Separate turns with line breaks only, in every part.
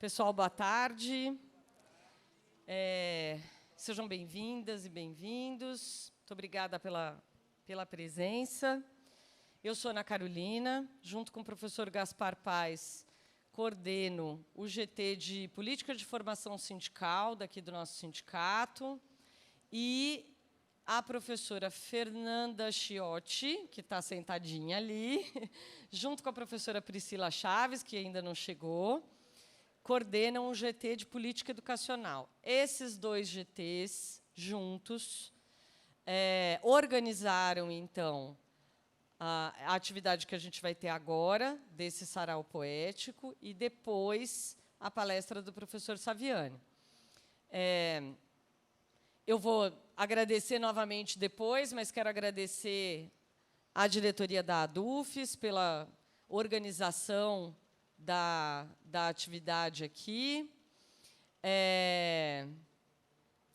Pessoal, boa tarde. Sejam bem-vindas e bem-vindos. Muito obrigada pela presença. Eu sou Ana Carolina, junto com o professor Gaspar Paes, coordeno o GT de Política de Formação Sindical, daqui do nosso sindicato, e a professora Fernanda Chiotti, que está sentadinha ali, junto com a professora Priscila Chaves, que ainda não chegou, coordenam o GT de Política Educacional. Esses dois GTs, juntos, organizaram, então, a atividade que a gente vai ter agora, desse sarau poético, e depois a palestra do professor Saviani. Eu vou agradecer novamente depois, mas quero agradecer à diretoria da ADUFES pela organização da atividade aqui.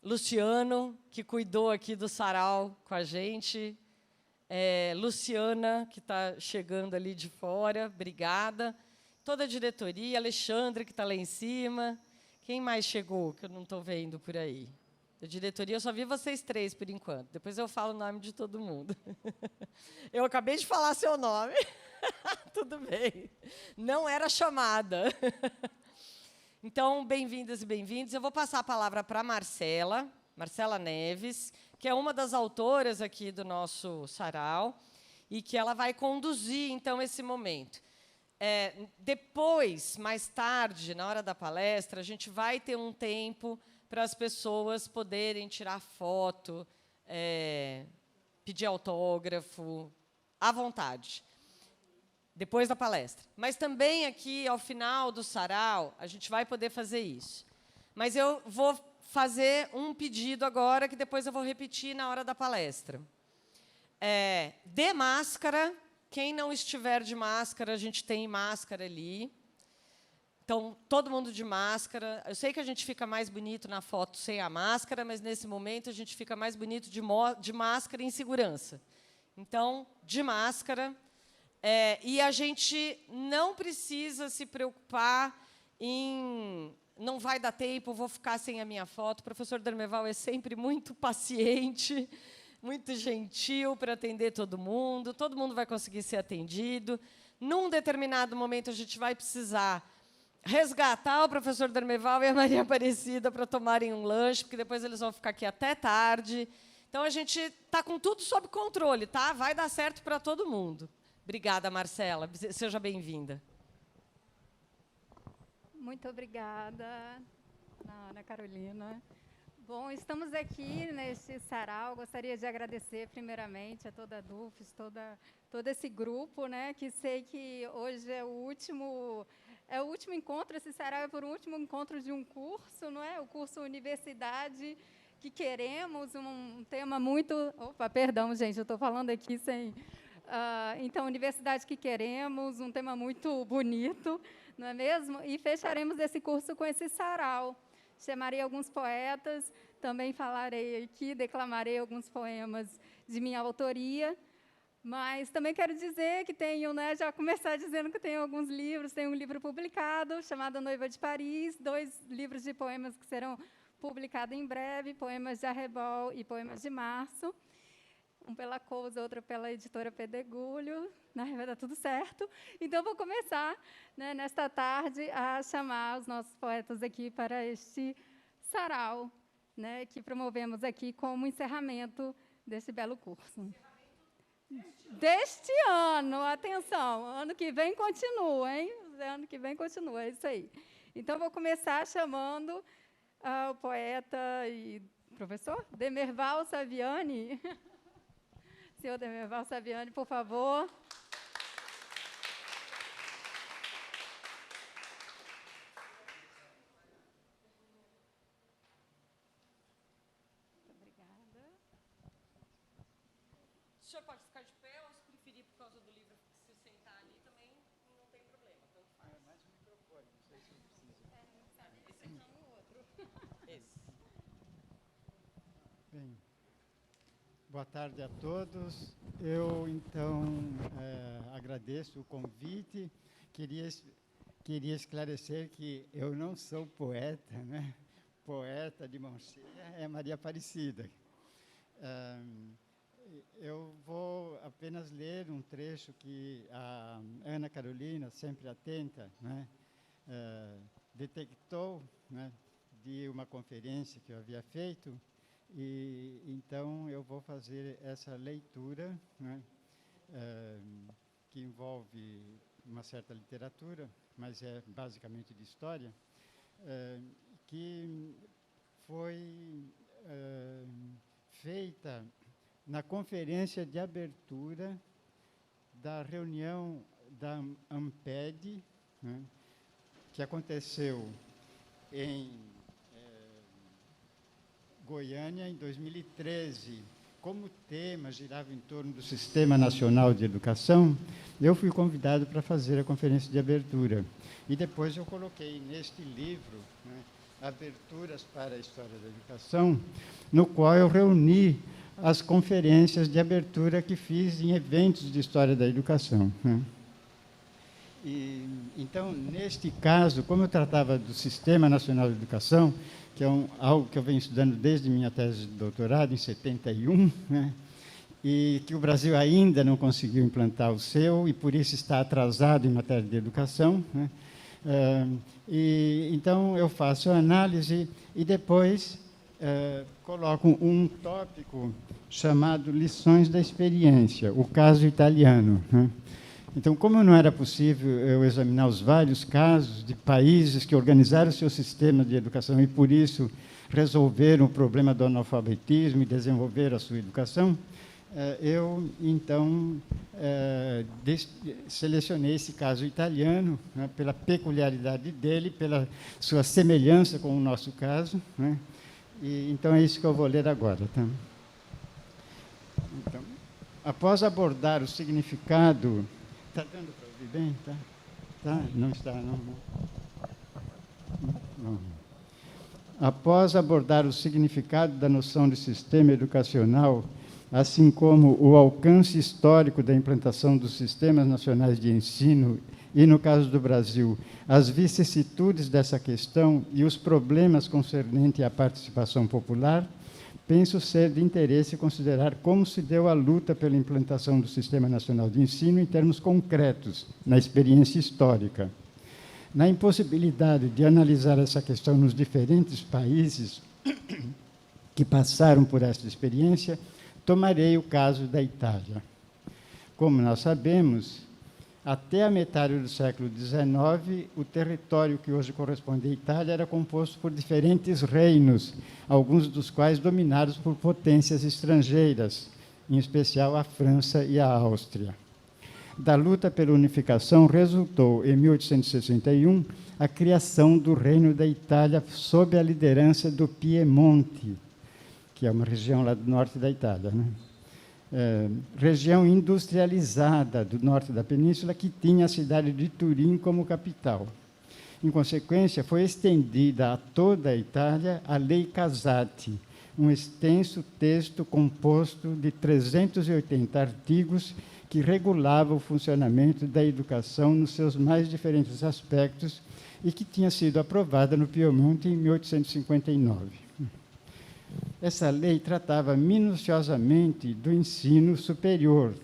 Luciano, que cuidou aqui do sarau com a gente. Luciana, que está chegando ali de fora, obrigada. Toda a diretoria, Alexandre, que está lá em cima. Quem mais chegou, que eu não estou vendo por aí? Da diretoria, eu só vi vocês três, por enquanto. Depois eu falo o nome de todo mundo. Eu acabei de falar seu nome. Tudo bem. Não era chamada. Então, bem-vindas e bem-vindos. Eu vou passar a palavra para a Marcela Neves, que é uma das autoras aqui do nosso sarau, e que ela vai conduzir, então, esse momento. Depois, mais tarde, na hora da palestra, a gente vai ter um tempo para as pessoas poderem tirar foto, pedir autógrafo, à vontade, depois da palestra. Mas também aqui, ao final do sarau, a gente vai poder fazer isso. Mas eu vou fazer um pedido agora, que depois eu vou repetir na hora da palestra. De máscara. Quem não estiver de máscara, a gente tem máscara ali. Então, todo mundo de máscara. Eu sei que a gente fica mais bonito na foto sem a máscara, mas, nesse momento, a gente fica mais bonito de máscara em segurança. Então, de máscara. E a gente não precisa se preocupar em... Não vai dar tempo, vou ficar sem a minha foto. O professor Dermeval é sempre muito paciente, muito gentil para atender todo mundo vai conseguir ser atendido. Num determinado momento, a gente vai precisar resgatar o professor Dermeval e a Maria Aparecida para tomarem um lanche, porque depois eles vão ficar aqui até tarde. Então, a gente está com tudo sob controle, tá? Vai dar certo para todo mundo. Obrigada, Marcela. Seja bem-vinda.
Muito obrigada, Ana Carolina. Bom, estamos aqui neste sarau. Gostaria de agradecer, primeiramente, a toda a ADUFES, todo esse grupo, né, que sei que hoje é o último encontro. Esse sarau é por um último encontro de um curso, não é? O curso Universidade que Queremos, um tema muito... Opa, perdão, gente, eu estou falando aqui sem... Então, Universidade que Queremos, um tema muito bonito, não é mesmo? E fecharemos esse curso com esse sarau. Chamarei alguns poetas, também falarei aqui, declamarei alguns poemas de minha autoria, mas também quero dizer que tenho, né, já começar dizendo que tenho alguns livros. Tenho um livro publicado, chamado Noiva de Paris, 2 livros de poemas que serão publicados em breve, Poemas de Arrebol e Poemas de Março. Um pela Cousa, outro pela editora Pedregulho, né? Vai dar tudo certo. Então, vou começar, né, nesta tarde, a chamar os nossos poetas aqui para este sarau, né, que promovemos aqui como encerramento deste belo curso. Deste ano, atenção, ano que vem continua, hein? Ano que vem continua, é isso aí. Então, vou começar chamando o poeta e professor Demerval Saviani. Senhor Demerval Saviani, por favor. Muito obrigada.
O senhor pode ficar de pé, ou se preferir, por causa do livro, se sentar ali também, não tem problema. Tanto faz.
Mais um microfone, não sei se eu preciso.
Esse aqui é um outro.
Esse.
Bem, boa tarde a todos. Eu, então, agradeço o convite. queria esclarecer que eu não sou poeta, né? Poeta de mão cheia é Maria Aparecida. Eu vou apenas ler um trecho que a Ana Carolina, sempre atenta, né, detectou, né, de uma conferência que eu havia feito, e então eu vou fazer essa leitura, né, que envolve uma certa literatura, mas é basicamente de história, que foi feita na conferência de abertura da reunião da AMPED, né, que aconteceu em Goiânia, em 2013. Como o tema girava em torno do Sistema Nacional de Educação, eu fui convidado para fazer a conferência de abertura. E depois eu coloquei neste livro, né, Aberturas para a História da Educação, no qual eu reuni as conferências de abertura que fiz em eventos de História da Educação, né. E, então, neste caso, como eu tratava do Sistema Nacional de Educação, que é algo que eu venho estudando desde minha tese de doutorado, em 71, né, e que o Brasil ainda não conseguiu implantar o seu, e por isso está atrasado em matéria de educação, né, então, eu faço a análise e depois coloco um tópico chamado Lições da Experiência, o caso italiano, né. Então, como não era possível eu examinar os vários casos de países que organizaram seu sistema de educação e, por isso, resolveram o problema do analfabetismo e desenvolveram a sua educação, eu, então, selecionei esse caso italiano, né, pela peculiaridade dele, pela sua semelhança com o nosso caso, né, e, então, é isso que eu vou ler agora. Tá? Então, após abordar o significado... Está dando para ouvir bem? Tá? Não está, não. Após abordar o significado da noção de sistema educacional, assim como o alcance histórico da implantação dos sistemas nacionais de ensino e, no caso do Brasil, as vicissitudes dessa questão e os problemas concernentes à participação popular, penso ser de interesse considerar como se deu a luta pela implantação do Sistema Nacional de Ensino em termos concretos, na experiência histórica. Na impossibilidade de analisar essa questão nos diferentes países que passaram por esta experiência, tomarei o caso da Itália. Como nós sabemos, até a metade do século XIX, o território que hoje corresponde à Itália era composto por diferentes reinos, alguns dos quais dominados por potências estrangeiras, em especial a França e a Áustria. Da luta pela unificação resultou, em 1861, a criação do Reino da Itália sob a liderança do Piemonte, que é uma região lá do norte da Itália, né? Região industrializada do norte da península, que tinha a cidade de Turim como capital. Em consequência, foi estendida a toda a Itália a Lei Casati, um extenso texto composto de 380 artigos que regulava o funcionamento da educação nos seus mais diferentes aspectos e que tinha sido aprovada no Piemonte em 1859. Essa lei tratava minuciosamente do ensino superior,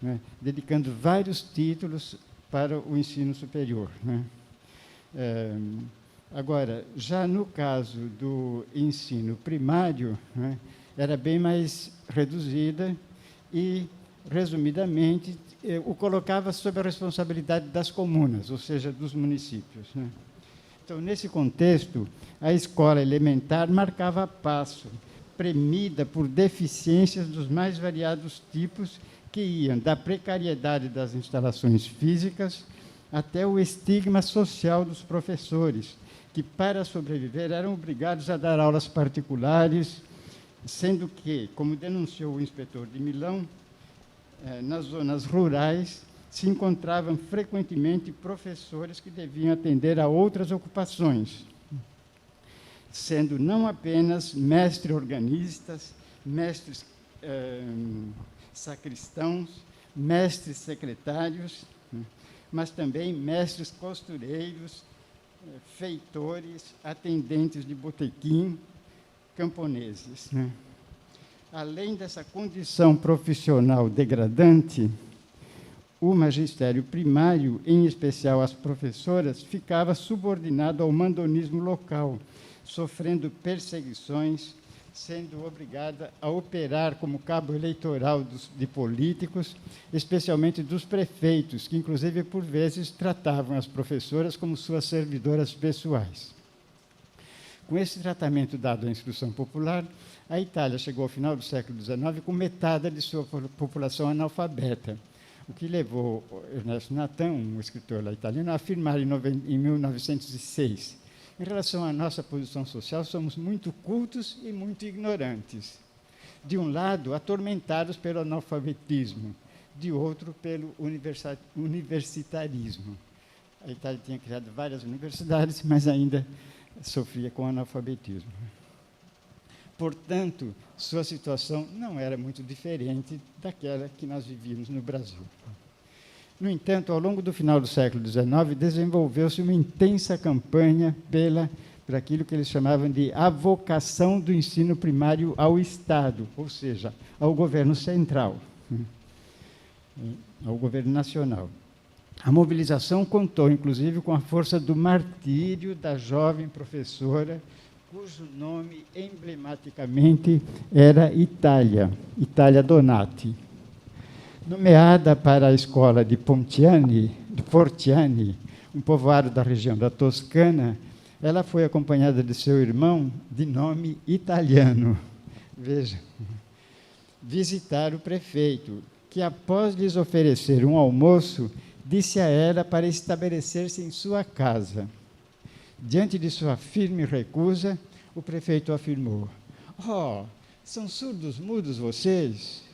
né, dedicando vários títulos para o ensino superior, né. Agora, já no caso do ensino primário, né, era bem mais reduzida e, resumidamente, o colocava sob a responsabilidade das comunas, ou seja, dos municípios, né. Então, nesse contexto, a escola elementar marcava passo, premida por deficiências dos mais variados tipos, que iam da precariedade das instalações físicas até o estigma social dos professores, que, para sobreviver, eram obrigados a dar aulas particulares, sendo que, como denunciou o inspetor de Milão, nas zonas rurais, se encontravam frequentemente professores que deviam atender a outras ocupações, sendo não apenas mestres organistas, mestres sacristãos, mestres secretários, mas também mestres costureiros, feitores, atendentes de botequim, camponeses, né? Além dessa condição profissional degradante, o magistério primário, em especial as professoras, ficava subordinado ao mandonismo local, sofrendo perseguições, sendo obrigada a operar como cabo eleitoral de políticos, especialmente dos prefeitos, que, inclusive, por vezes, tratavam as professoras como suas servidoras pessoais. Com esse tratamento dado à instrução popular, a Itália chegou ao final do século XIX com metade de sua população analfabeta, o que levou Ernesto Natan, um escritor lá italiano, a afirmar em 1906: em relação à nossa posição social, somos muito cultos e muito ignorantes. De um lado, atormentados pelo analfabetismo, de outro, pelo universitarismo. A Itália tinha criado várias universidades, mas ainda sofria com analfabetismo. Portanto, sua situação não era muito diferente daquela que nós vivíamos no Brasil. No entanto, ao longo do final do século XIX, desenvolveu-se uma intensa campanha por aquilo que eles chamavam de avocação do ensino primário ao Estado, ou seja, ao governo central, ao governo nacional. A mobilização contou, inclusive, com a força do martírio da jovem professora, cujo nome emblematicamente era Itália Donati. Nomeada para a escola de Portiani, um povoado da região da Toscana, ela foi acompanhada de seu irmão, de nome italiano. Veja, visitar o prefeito, que, após lhes oferecer um almoço, disse a ela para estabelecer-se em sua casa. Diante de sua firme recusa, o prefeito afirmou: "Oh, são surdos mudos vocês?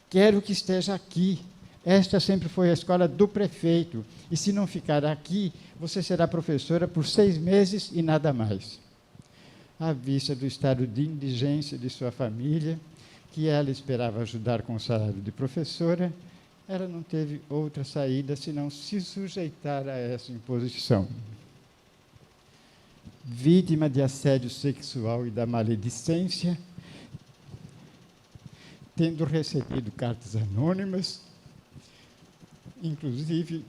Quero que esteja aqui. Esta sempre foi a escola do prefeito, e se não ficar aqui, você será professora por 6 meses e nada mais." À vista do estado de indigência de sua família, que ela esperava ajudar com o salário de professora, ela não teve outra saída senão se sujeitar a essa imposição. Vítima de assédio sexual e da maledicência, tendo recebido cartas anônimas, inclusive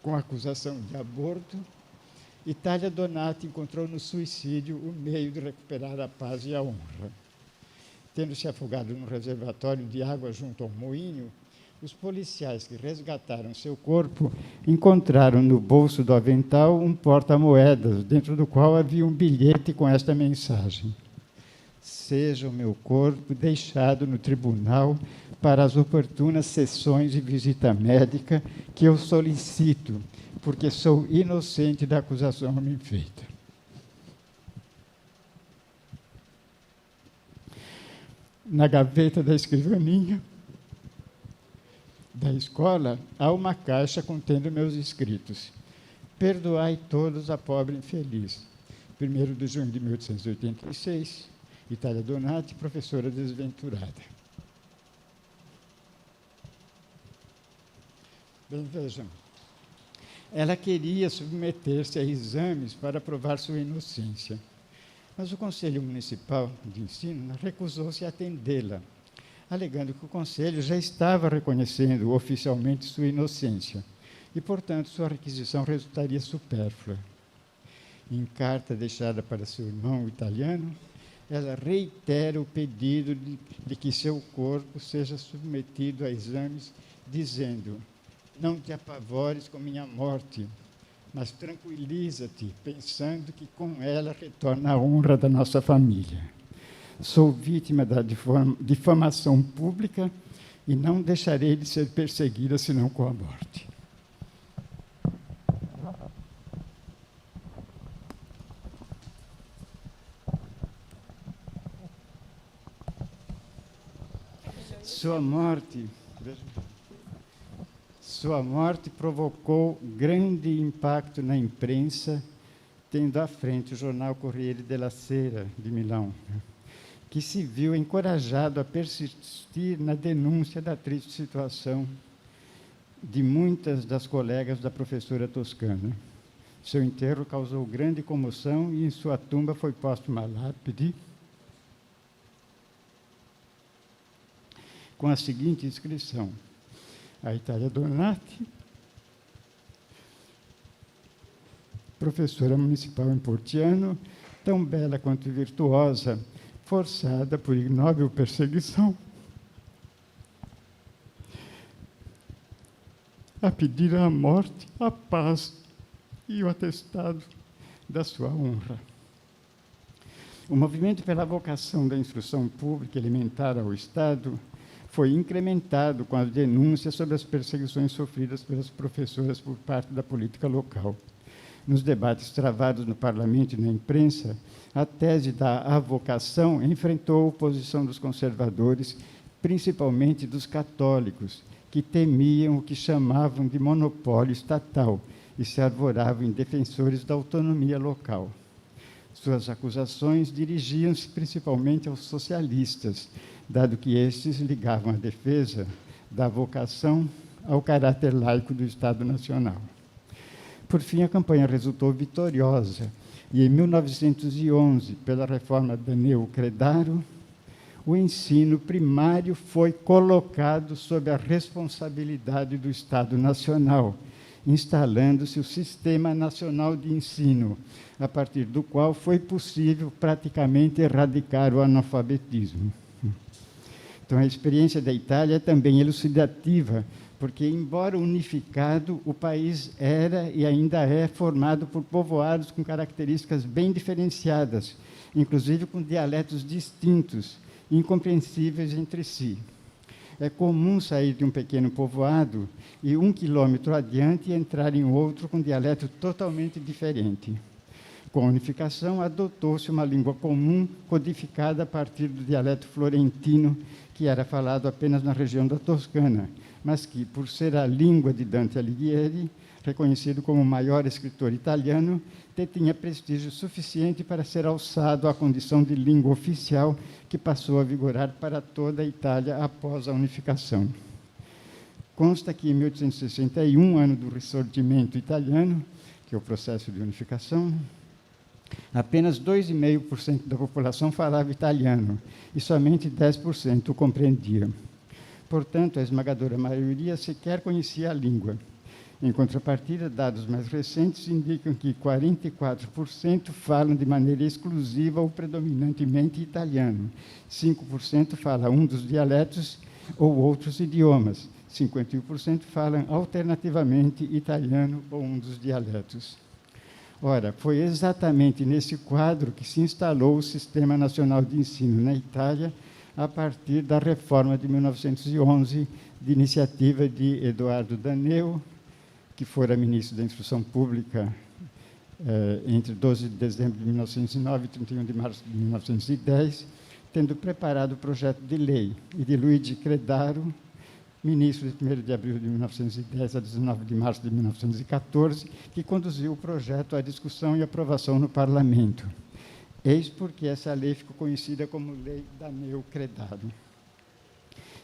com acusação de aborto, Itália Donati encontrou no suicídio o meio de recuperar a paz e a honra. Tendo se afogado no reservatório de água junto ao moinho, os policiais que resgataram seu corpo encontraram no bolso do avental um porta-moedas, dentro do qual havia um bilhete com esta mensagem: "Seja o meu corpo deixado no tribunal para as oportunas sessões de visita médica que eu solicito, porque sou inocente da acusação a mim feita." Na gaveta da escrivaninha da escola, há uma caixa contendo meus escritos: "Perdoai todos a pobre infeliz." 1º de junho de 1886, Itália Donati, professora desventurada. Bem, vejam, ela queria submeter-se a exames para provar sua inocência, mas o Conselho Municipal de Ensino recusou-se a atendê-la, alegando que o Conselho já estava reconhecendo oficialmente sua inocência e, portanto, sua requisição resultaria supérflua. Em carta deixada para seu irmão italiano, ela reitera o pedido de que seu corpo seja submetido a exames, dizendo: "Não te apavores com minha morte, mas tranquiliza-te, pensando que com ela retorna a honra da nossa família. Sou vítima da difamação pública e não deixarei de ser perseguida senão com a morte." Sua morte provocou grande impacto na imprensa, tendo à frente o jornal Corriere della Sera, de Milão, que se viu encorajado a persistir na denúncia da triste situação de muitas das colegas da professora toscana. Seu enterro causou grande comoção e em sua tumba foi posta uma lápide com a seguinte inscrição: a Itália Donati, professora municipal em Portiano, tão bela quanto virtuosa, forçada por ignóbil perseguição a pedir a morte, a paz e o atestado da sua honra. O movimento pela vocação da instrução pública elementar ao Estado foi incrementado com as denúncias sobre as perseguições sofridas pelas professoras por parte da política local. Nos debates travados no parlamento e na imprensa, a tese da avocação enfrentou a oposição dos conservadores, principalmente dos católicos, que temiam o que chamavam de monopólio estatal e se arvoravam em defensores da autonomia local. Suas acusações dirigiam-se principalmente aos socialistas, dado que estes ligavam a defesa da vocação ao caráter laico do Estado Nacional. Por fim, a campanha resultou vitoriosa, e em 1911, pela reforma Daneu-Credaro, o ensino primário foi colocado sob a responsabilidade do Estado Nacional, instalando-se o Sistema Nacional de Ensino, a partir do qual foi possível praticamente erradicar o analfabetismo. Então, a experiência da Itália é também elucidativa, porque, embora unificado, o país era e ainda é formado por povoados com características bem diferenciadas, inclusive com dialetos distintos, incompreensíveis entre si. É comum sair de um pequeno povoado e 1 quilômetro adiante entrar em outro com dialeto totalmente diferente. Com a unificação, adotou-se uma língua comum codificada a partir do dialeto florentino, que era falado apenas na região da Toscana, mas que, por ser a língua de Dante Alighieri, reconhecido como o maior escritor italiano, detinha prestígio suficiente para ser alçado à condição de língua oficial, que passou a vigorar para toda a Itália após a unificação. Consta que, em 1861, ano do Risorgimento italiano, que é o processo de unificação, apenas 2,5% da população falava italiano e somente 10% o compreendia. Portanto, a esmagadora maioria sequer conhecia a língua. Em contrapartida, dados mais recentes indicam que 44% falam de maneira exclusiva ou predominantemente italiano, 5% falam um dos dialetos ou outros idiomas, 51% falam alternativamente italiano ou um dos dialetos. Ora, foi exatamente nesse quadro que se instalou o Sistema Nacional de Ensino na Itália, a partir da reforma de 1911, de iniciativa de Eduardo Daneu, que fora ministro da Instrução Pública entre 12 de dezembro de 1909 e 31 de março de 1910, tendo preparado o projeto de lei, e de Luigi Credaro, ministro de 1º de abril de 1910 a 19 de março de 1914, que conduziu o projeto à discussão e aprovação no Parlamento. Eis porque essa lei ficou conhecida como Lei Daneu-Credaro.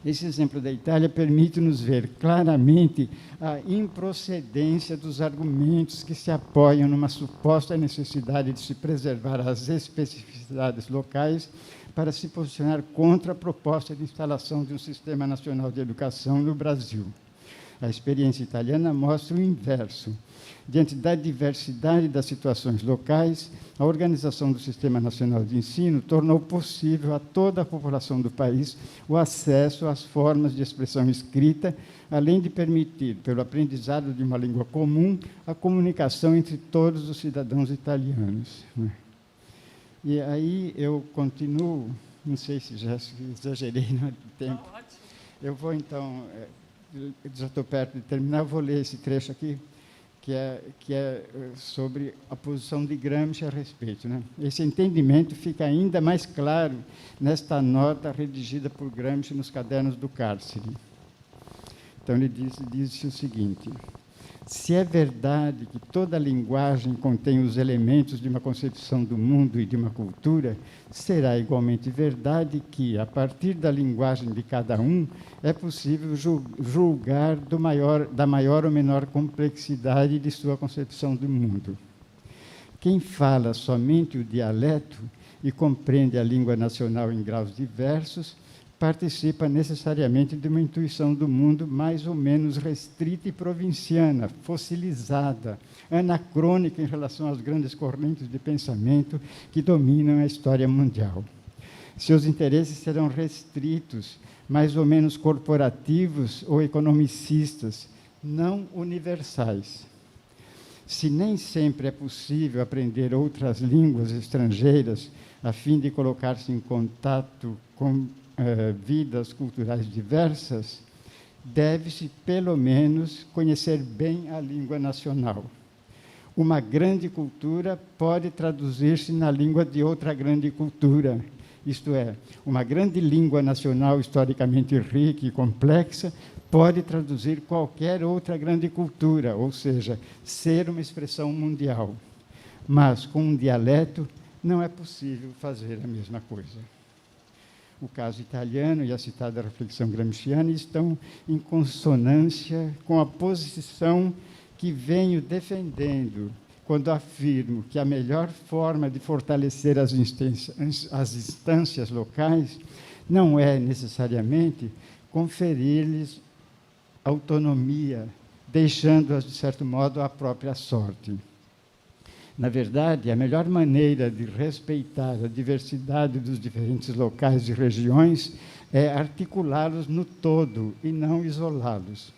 Esse exemplo da Itália permite-nos ver claramente a improcedência dos argumentos que se apoiam numa suposta necessidade de se preservar as especificidades locais para se posicionar contra a proposta de instalação de um Sistema Nacional de Educação no Brasil. A experiência italiana mostra o inverso. Diante da diversidade das situações locais, a organização do Sistema Nacional de Ensino tornou possível a toda a população do país o acesso às formas de expressão escrita, além de permitir, pelo aprendizado de uma língua comum, a comunicação entre todos os cidadãos italianos. E aí eu continuo, não sei se já exagerei no tempo. Eu vou, então, já estou perto de terminar, vou ler esse trecho aqui, que é sobre a posição de Gramsci a respeito. Né? Esse entendimento fica ainda mais claro nesta nota redigida por Gramsci nos Cadernos do Cárcere. Então, ele disse o seguinte: Se é verdade que toda linguagem contém os elementos de uma concepção do mundo e de uma cultura, será igualmente verdade que, a partir da linguagem de cada um, é possível julgar da maior ou menor complexidade de sua concepção do mundo. Quem fala somente o dialeto e compreende a língua nacional em graus diversos, participa necessariamente de uma intuição do mundo mais ou menos restrita e provinciana, fossilizada, anacrônica em relação às grandes correntes de pensamento que dominam a história mundial. Seus interesses serão restritos, mais ou menos corporativos ou economicistas, não universais. Se nem sempre é possível aprender outras línguas estrangeiras a fim de colocar-se em contato com vidas culturais diversas, deve-se, pelo menos, conhecer bem a língua nacional. Uma grande cultura pode traduzir-se na língua de outra grande cultura, isto é, uma grande língua nacional historicamente rica e complexa pode traduzir qualquer outra grande cultura, ou seja, ser uma expressão mundial. Mas, com um dialeto, não é possível fazer a mesma coisa. O caso italiano e a citada reflexão gramsciana estão em consonância com a posição que venho defendendo quando afirmo que a melhor forma de fortalecer as instâncias locais não é necessariamente conferir-lhes autonomia, deixando-as, de certo modo, à própria sorte. Na verdade, a melhor maneira de respeitar a diversidade dos diferentes locais e regiões é articulá-los no todo e não isolá-los.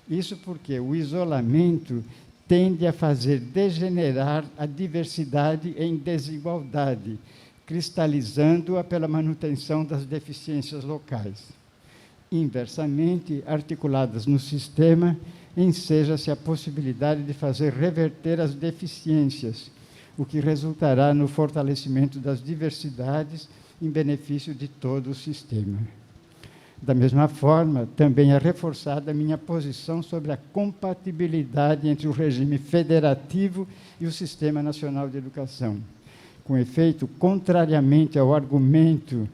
Isso porque o isolamento tende a fazer degenerar a diversidade em desigualdade, cristalizando-a pela manutenção das deficiências locais. Inversamente, articuladas no sistema, enseja-se a possibilidade de fazer reverter as deficiências, o que resultará no fortalecimento das diversidades em benefício de todo o sistema. Da mesma forma, também é reforçada a minha posição sobre a compatibilidade entre o regime federativo e o Sistema Nacional de Educação. Com efeito, contrariamente ao argumento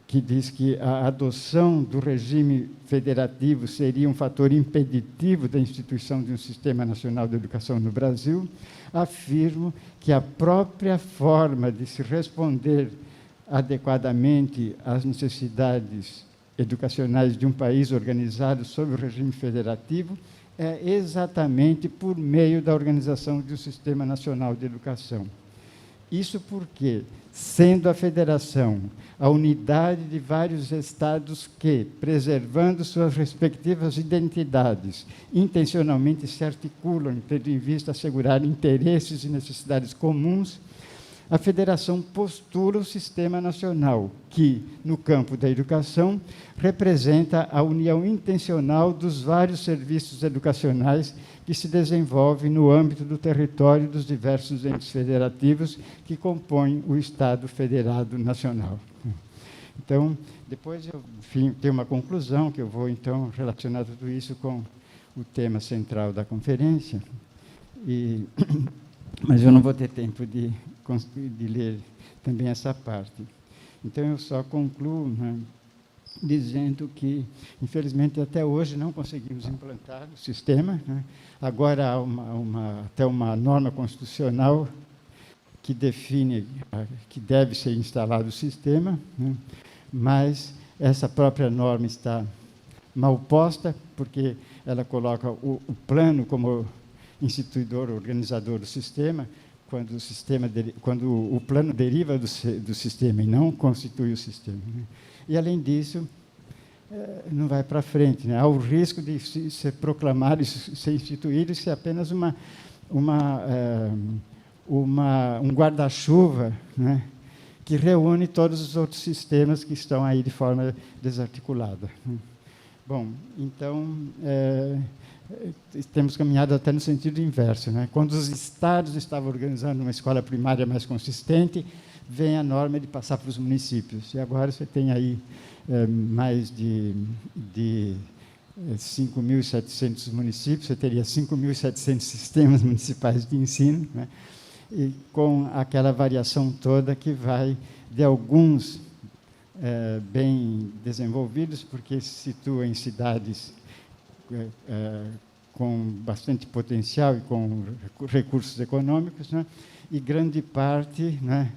que diz que a adoção do regime federativo seria um fator impeditivo da instituição de um Sistema Nacional de Educação no Brasil, afirmo que a própria forma de se responder adequadamente às necessidades educacionais de um país organizado sob o regime federativo é exatamente por meio da organização de um Sistema Nacional de Educação. Isso porque, sendo a federação a unidade de vários estados que, preservando suas respectivas identidades, intencionalmente se articulam, tendo em vista assegurar interesses e necessidades comuns, a federação postula o sistema nacional, que, no campo da educação, representa a união intencional dos vários serviços educacionais que se desenvolvem no âmbito do território dos diversos entes federativos que compõem o Estado Federado Nacional. Então, depois eu tenho uma conclusão, que eu vou, então, relacionar tudo isso com o tema central da conferência, mas eu não vou ter tempo de ler também essa parte. Então, eu só concluo, né, dizendo que, infelizmente, até hoje não conseguimos implantar o sistema, né? Agora há até uma norma constitucional que define que deve ser instalado o sistema, né? Mas essa própria norma está mal posta, porque ela coloca o plano como instituidor, organizador do sistema, quando o plano deriva do sistema e não constitui o sistema, né? E, além disso, não vai para frente, né? Há o risco de ser proclamado e ser instituído e ser apenas um guarda-chuva, né, que reúne todos os outros sistemas que estão aí de forma desarticulada. Bom, então, temos caminhado até no sentido inverso, né? Quando os estados estavam organizando uma escola primária mais consistente, vem a norma de passar para os municípios. E agora você tem aí mais de 5.700 municípios, você teria 5.700 sistemas municipais de ensino, né? E com aquela variação toda que vai de alguns bem desenvolvidos, porque se situa em cidades com bastante potencial e com recursos econômicos, né? E grande parte, né,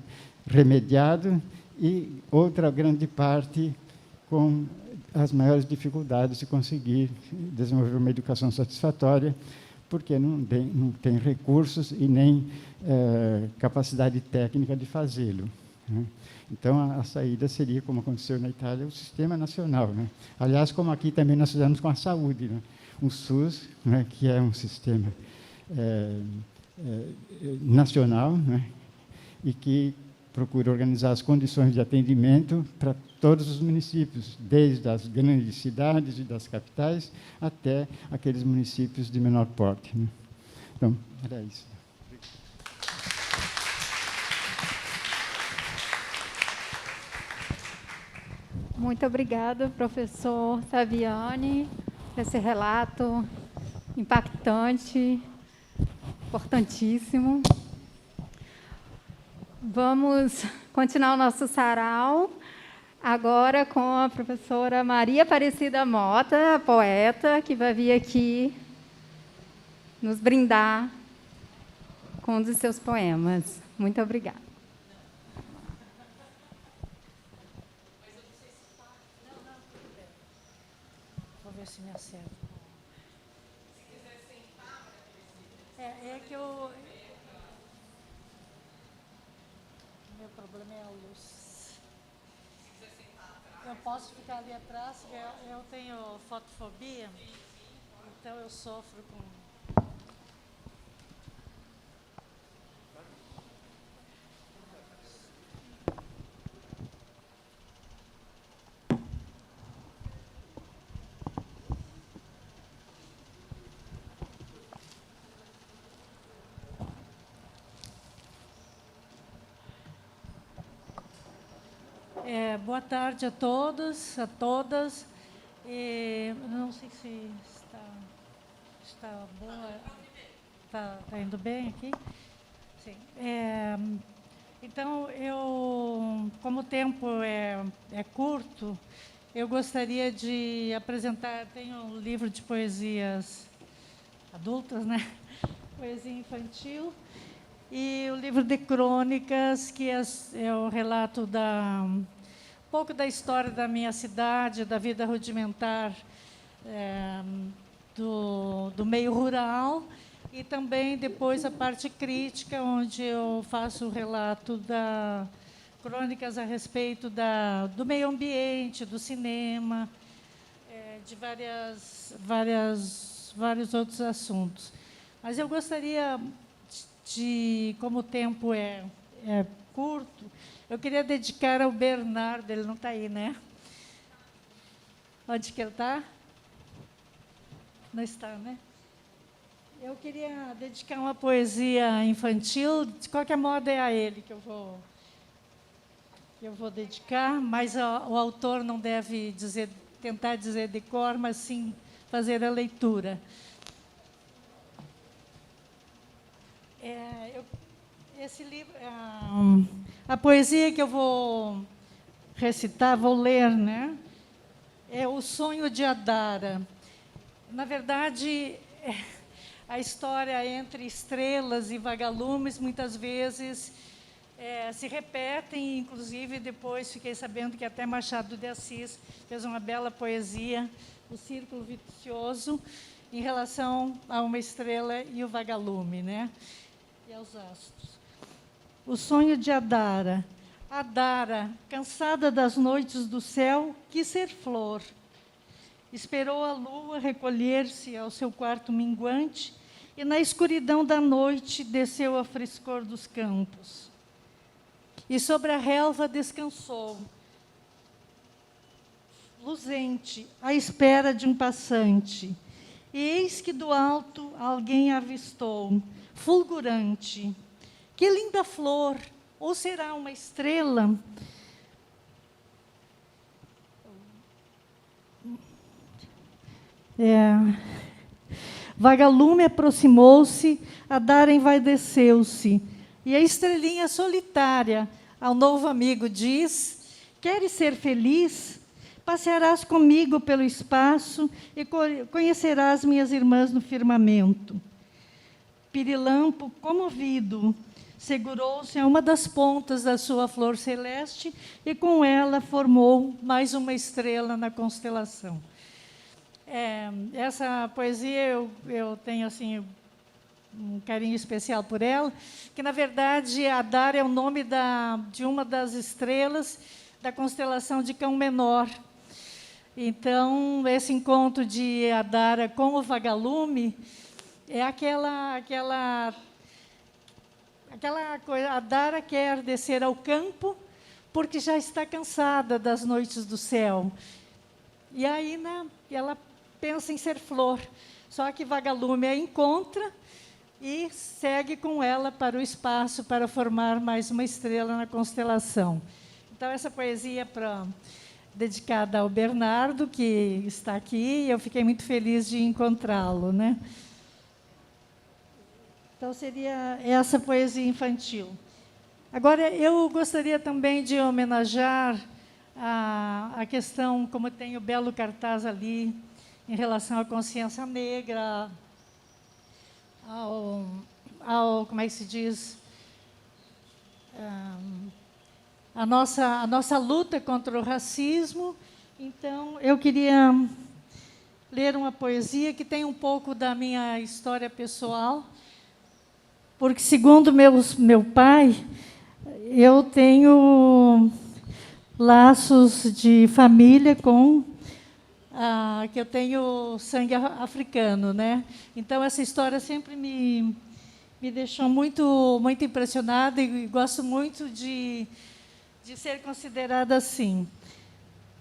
remediado, e outra grande parte com as maiores dificuldades de conseguir desenvolver uma educação satisfatória, porque não tem recursos e nem capacidade técnica de fazê-lo, né? Então, a saída seria, como aconteceu na Itália, o sistema nacional, né? Aliás, como aqui também nós fizemos com a saúde, né? O SUS, né, que é um sistema nacional, né, e que procura organizar as condições de atendimento para todos os municípios, desde as grandes cidades e das capitais até aqueles municípios de menor porte, né? Então, era isso.
Muito obrigada, professor Saviani, por esse relato impactante, importantíssimo. Vamos continuar o nosso sarau, agora com a professora Maria Aparecida Mota, a poeta, que vai vir aqui nos brindar com um dos seus poemas. Muito obrigada.
Vou ver se me acerta. É que eu... Meu problema é a luz. Eu posso ficar ali atrás, porque eu tenho fotofobia, então eu sofro com... boa tarde a todos, a todas. Não sei se está boa. Está indo bem aqui? Sim. Então, como o tempo é curto, eu gostaria de apresentar, tenho um livro de poesias adultas, né? Poesia infantil. E o livro de crônicas, que é o relato um pouco da história da minha cidade, da vida rudimentar do meio rural, e também depois a parte crítica, onde eu faço o relato crônicas a respeito do meio ambiente, do cinema, de vários outros assuntos. Mas eu gostaria como o tempo é curto, eu queria dedicar ao Bernardo, ele não está aí, né? Onde que ele está? Não está, né? Eu queria dedicar uma poesia infantil, de qualquer modo é a ele que eu vou dedicar, mas o autor não deve tentar dizer de cor, mas sim fazer a leitura. Esse livro, a poesia que eu vou recitar, vou ler, né? É O Sonho de Adara. Na verdade, a história entre estrelas e vagalumes, muitas vezes, se repetem, inclusive depois fiquei sabendo que até Machado de Assis fez uma bela poesia, O Círculo Vicioso, em relação a uma estrela e o vagalume, né? E aos astros. O sonho de Adara. Adara, cansada das noites do céu, quis ser flor. Esperou a lua recolher-se ao seu quarto minguante e, na escuridão da noite, desceu a frescor dos campos. E sobre a relva descansou, luzente, à espera de um passante. E eis que do alto alguém avistou, fulgurante. Que linda flor! Ou será uma estrela? Vagalume aproximou-se, Adara envaideceu-se, e a estrelinha solitária ao novo amigo diz: queres ser feliz? Passearás comigo pelo espaço e conhecerás minhas irmãs no firmamento. Pirilampo, comovido, segurou-se a uma das pontas da sua flor celeste e com ela formou mais uma estrela na constelação. Essa poesia eu tenho assim um carinho especial por ela, que na verdade Adara é o nome de uma das estrelas da constelação de Cão Menor. Então, esse encontro de Adara com o vagalume é aquela coisa. Adara quer descer ao campo porque já está cansada das noites do céu. E aí, né, ela pensa em ser flor. Só que Vagalume a encontra e segue com ela para o espaço para formar mais uma estrela na constelação. Então, essa poesia é dedicada ao Bernardo, que está aqui, e eu fiquei muito feliz de encontrá-lo, né? Então, seria essa poesia infantil. Agora, eu gostaria também de homenagear a questão, como tem o belo cartaz ali, em relação à consciência negra, como é que se diz? A nossa luta contra o racismo. Então, eu queria ler uma poesia que tem um pouco da minha história pessoal, porque, segundo meu pai, eu tenho laços de família que eu tenho sangue africano, né? Então, essa história sempre me deixou muito, muito impressionada e gosto muito de ser considerada assim.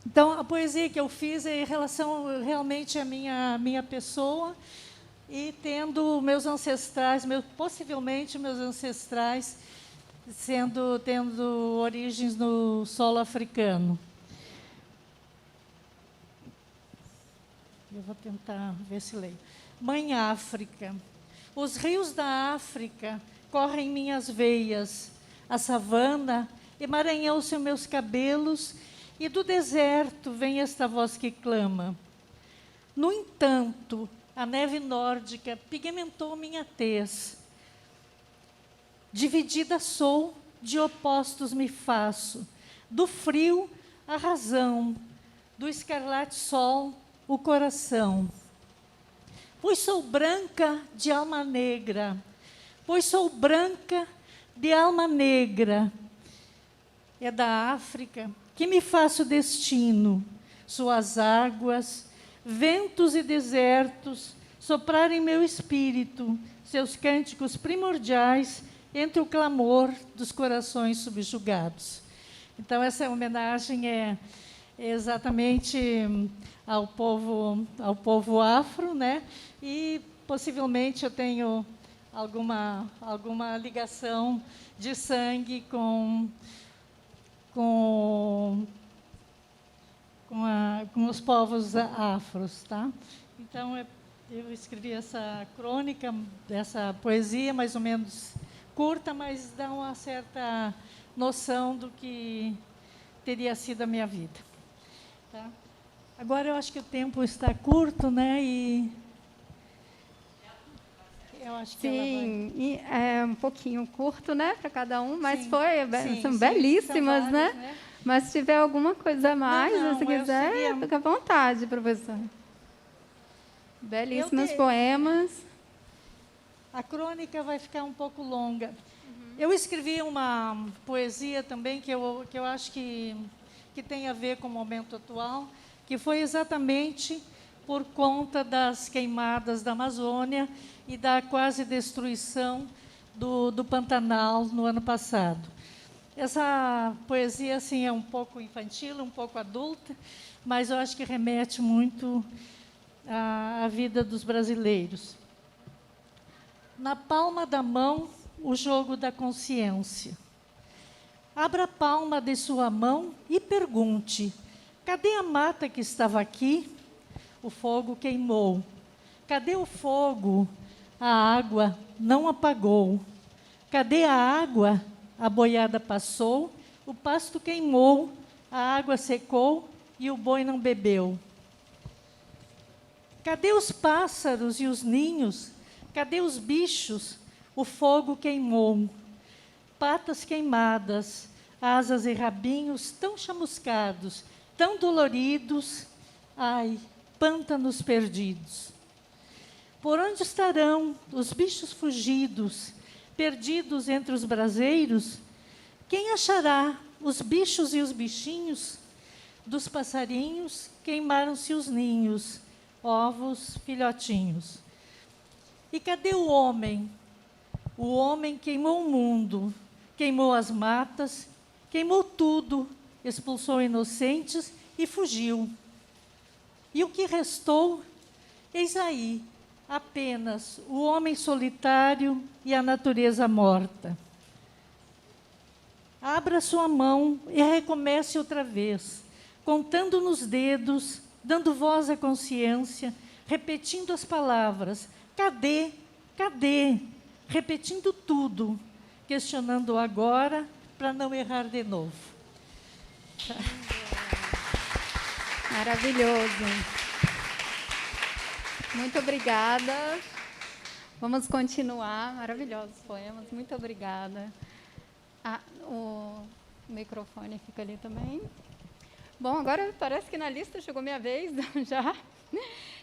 Então, a poesia que eu fiz é em relação realmente à minha pessoa e tendo meus ancestrais, possivelmente meus ancestrais, tendo origens no solo africano. Eu vou tentar ver se leio. Mãe África, os rios da África correm em minhas veias, a savana emaranhou-se meus cabelos, e do deserto vem esta voz que clama. No entanto, a neve nórdica pigmentou minha tez. Dividida sou, de opostos me faço, do frio a razão, do escarlate sol o coração. Pois sou branca de alma negra, pois sou branca de alma negra. É da África que me faço destino, suas águas, ventos e desertos, soprarem meu espírito, seus cânticos primordiais entre o clamor dos corações subjugados. Então, essa homenagem é exatamente ao povo afro, né? E possivelmente eu tenho alguma ligação de sangue com os povos afros, tá? Então, eu escrevi essa crônica, essa poesia, mais ou menos curta, mas dá uma certa noção do que teria sido a minha vida. Tá? Agora, eu acho que o tempo está curto, né? E eu acho que
sim, e é um pouquinho curto, né, para cada um, mas
Sim,
são belíssimas,
são
né?
várias, né?
Mas se tiver alguma coisa a mais,
Não,
se quiser, fica à vontade, professor. Belíssimos poemas.
A crônica vai ficar um pouco longa. Eu escrevi uma poesia também que eu acho que tem a ver com o momento atual, que foi exatamente por conta das queimadas da Amazônia e da quase destruição do Pantanal no ano passado. Essa poesia assim, é um pouco infantil, um pouco adulta, mas eu acho que remete muito à vida dos brasileiros. Na palma da mão, o jogo da consciência. Abra a palma de sua mão e pergunte: cadê a mata que estava aqui? o fogo queimou. Cadê o fogo? A água não apagou. Cadê a água? A boiada passou, o pasto queimou, a água secou e o boi não bebeu. Cadê os pássaros e os ninhos? Cadê os bichos? O fogo queimou. Patas queimadas, asas e rabinhos tão chamuscados, tão doloridos, ai, pântanos perdidos. Por onde estarão os bichos fugidos, perdidos entre os braseiros? Quem achará os bichos e os bichinhos? Dos passarinhos queimaram-se os ninhos, ovos, filhotinhos. E cadê o homem? O homem queimou o mundo, queimou as matas, queimou tudo, expulsou inocentes e fugiu. E o que restou? Eis aí, apenas o homem solitário e a natureza morta. Abra sua mão e recomece outra vez, contando nos dedos, dando voz à consciência, repetindo as palavras: cadê? Cadê? Repetindo tudo, questionando agora para não errar de novo.
Maravilhoso. Muito obrigada. Vamos continuar. Maravilhosos poemas. Muito obrigada. O microfone fica ali também. Bom, agora parece que na lista chegou minha vez já.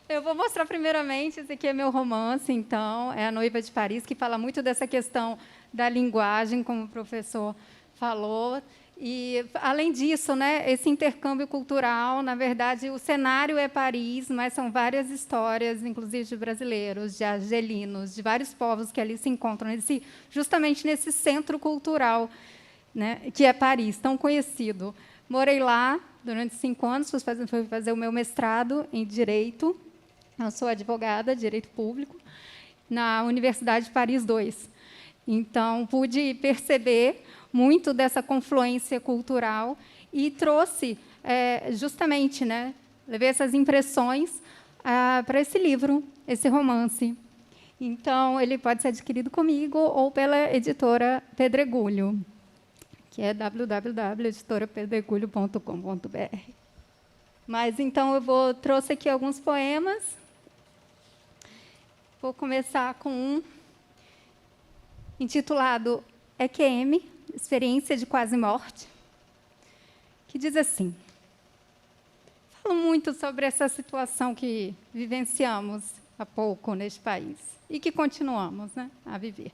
Eu vou mostrar primeiramente, esse aqui é meu romance, então, é A Noiva de Paris, que fala muito dessa questão da linguagem, como o professor falou. E, além disso, né, esse intercâmbio cultural, na verdade, o cenário é Paris, mas são várias histórias, inclusive de brasileiros, de argelinos, de vários povos que ali se encontram, justamente nesse centro cultural, né, que é Paris, tão conhecido. Morei lá durante 5 anos, fui fazer o meu mestrado em Direito. Eu sou advogada, Direito Público, na Universidade de Paris II. Então, pude perceber muito dessa confluência cultural e trouxe, justamente, né, levei essas impressões para esse livro, esse romance. Então, ele pode ser adquirido comigo ou pela editora Pedregulho, que é www.editorapedregulho.com.br. Mas, então, eu trouxe aqui alguns poemas. Vou começar com um intitulado EQM, Experiência de Quase Morte, que diz assim: falo muito sobre essa situação que vivenciamos há pouco neste país e que continuamos, né, a viver.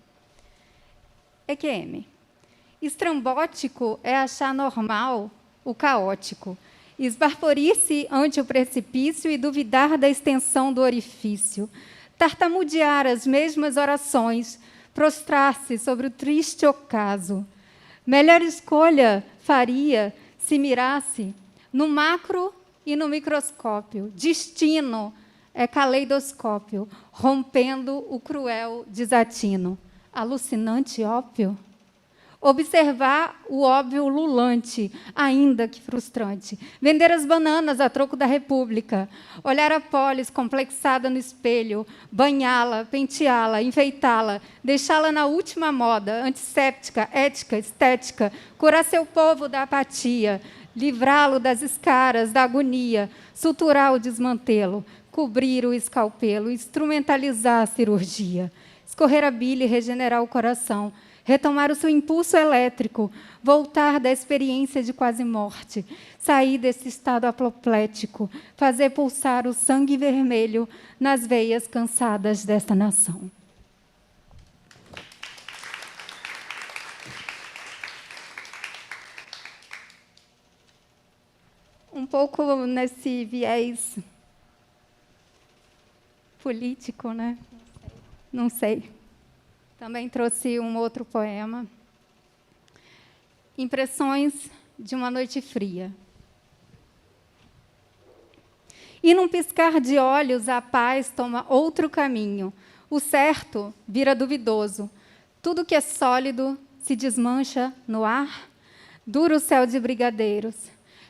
EQM. Estrambótico é achar normal o caótico, esbarporir-se ante o precipício e duvidar da extensão do orifício, tartamudear as mesmas orações, prostrar-se sobre o triste ocaso. Melhor escolha faria se mirasse no macro e no microscópio. Destino é caleidoscópio, rompendo o cruel desatino. Alucinante ópio? Observar o óbvio lulante, ainda que frustrante. Vender as bananas a troco da República. Olhar a polis complexada no espelho. Banhá-la, penteá-la, enfeitá-la. Deixá-la na última moda, antisséptica, ética, estética. Curar seu povo da apatia. Livrá-lo das escaras, da agonia. Suturar o desmantelo. Cobrir o escalpelo. Instrumentalizar a cirurgia. Escorrer a bile e regenerar o coração. Retomar o seu impulso elétrico, voltar da experiência de quase morte, sair desse estado apoplético, fazer pulsar o sangue vermelho nas veias cansadas desta nação. Um pouco nesse viés político, né? Não sei. Também trouxe um outro poema. Impressões de uma noite fria. E num piscar de olhos, a paz toma outro caminho. O certo vira duvidoso. Tudo que é sólido se desmancha no ar. Dura o céu de brigadeiros.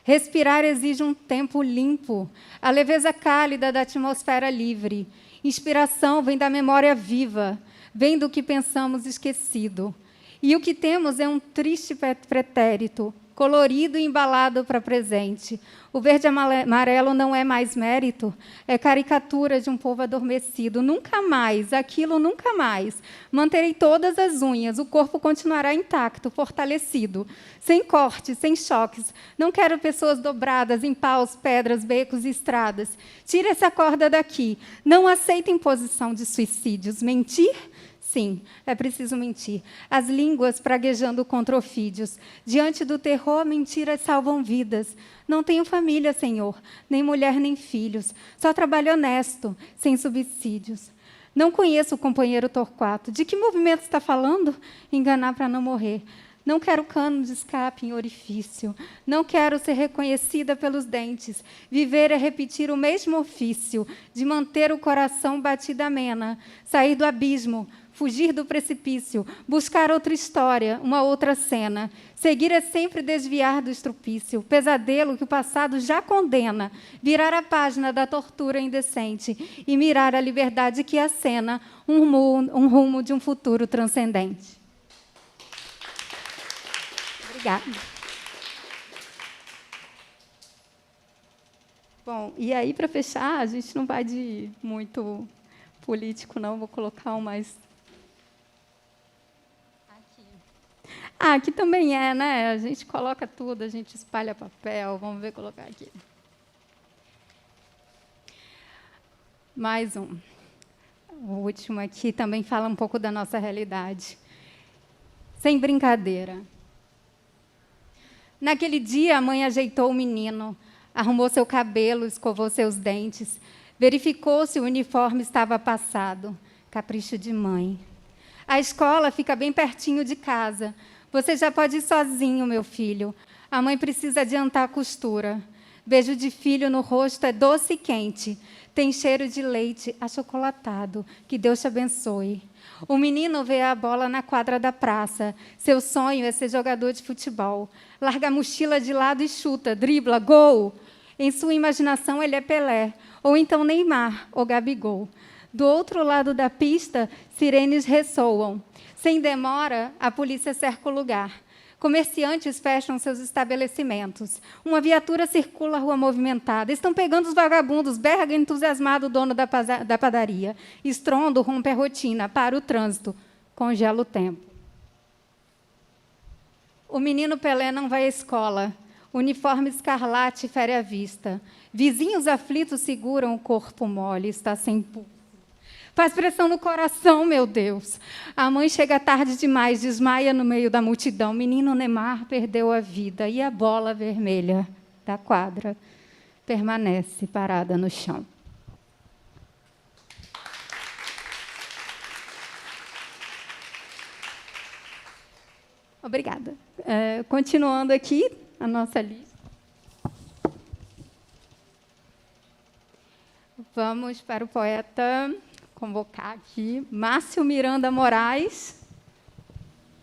Respirar exige um tempo limpo, a leveza cálida da atmosfera livre. Inspiração vem da memória viva, vem do que pensamos esquecido. E o que temos é um triste pretérito, colorido e embalado para presente. O verde e amarelo não é mais mérito, é caricatura de um povo adormecido. Nunca mais, aquilo nunca mais. Manterei todas as unhas, o corpo continuará intacto, fortalecido, sem cortes, sem choques. Não quero pessoas dobradas em paus, pedras, becos e estradas. Tire essa corda daqui. Não aceito imposição de suicídios. Mentir? Sim, é preciso mentir. As línguas praguejando contra ofídios. Diante do terror, mentiras salvam vidas. Não tenho família, Senhor, nem mulher, nem filhos. Só trabalho honesto, sem subsídios. Não conheço o companheiro Torquato. De que movimento está falando? Enganar para não morrer. Não quero cano de escape em orifício. Não quero ser reconhecida pelos dentes. Viver é repetir o mesmo ofício, de manter o coração batida amena, sair do abismo, fugir do precipício, buscar outra história, uma outra cena. Seguir é sempre desviar do estrupício, pesadelo que o passado já condena, virar a página da tortura indecente e mirar a liberdade que acena um rumo de um futuro transcendente. Obrigada. Bom, e aí, para fechar, a gente não vai de muito político, não. Vou colocar um mais... Aqui também é, né? A gente coloca tudo, a gente espalha papel. Vamos ver colocar aqui. Mais um. O último aqui também fala um pouco da nossa realidade. Sem brincadeira. Naquele dia, a mãe ajeitou o menino, arrumou seu cabelo, escovou seus dentes, verificou se o uniforme estava passado. Capricho de mãe. A escola fica bem pertinho de casa. Você já pode ir sozinho, meu filho. A mãe precisa adiantar a costura. Beijo de filho no rosto é doce e quente. Tem cheiro de leite achocolatado. Que Deus te abençoe. O menino vê a bola na quadra da praça. Seu sonho é ser jogador de futebol. Larga a mochila de lado e chuta, dribla, gol. Em sua imaginação, ele é Pelé, ou então Neymar, ou Gabigol. Do outro lado da pista, sirenes ressoam. Sem demora, a polícia cerca o lugar. Comerciantes fecham seus estabelecimentos. Uma viatura circula a rua movimentada. Estão pegando os vagabundos, berra entusiasmado o dono da padaria. Estrondo rompe a rotina, para o trânsito, congela o tempo. O menino Pelé não vai à escola. Uniforme escarlate fere a vista. Vizinhos aflitos seguram o corpo mole, está sem pulso. Faz pressão no coração, meu Deus. A mãe chega tarde demais, desmaia no meio da multidão. Menino Neymar perdeu a vida e a bola vermelha da quadra permanece parada no chão. Obrigada. Continuando aqui a nossa lista. Vamos para o poeta... convocar aqui Márcio Miranda Moraes,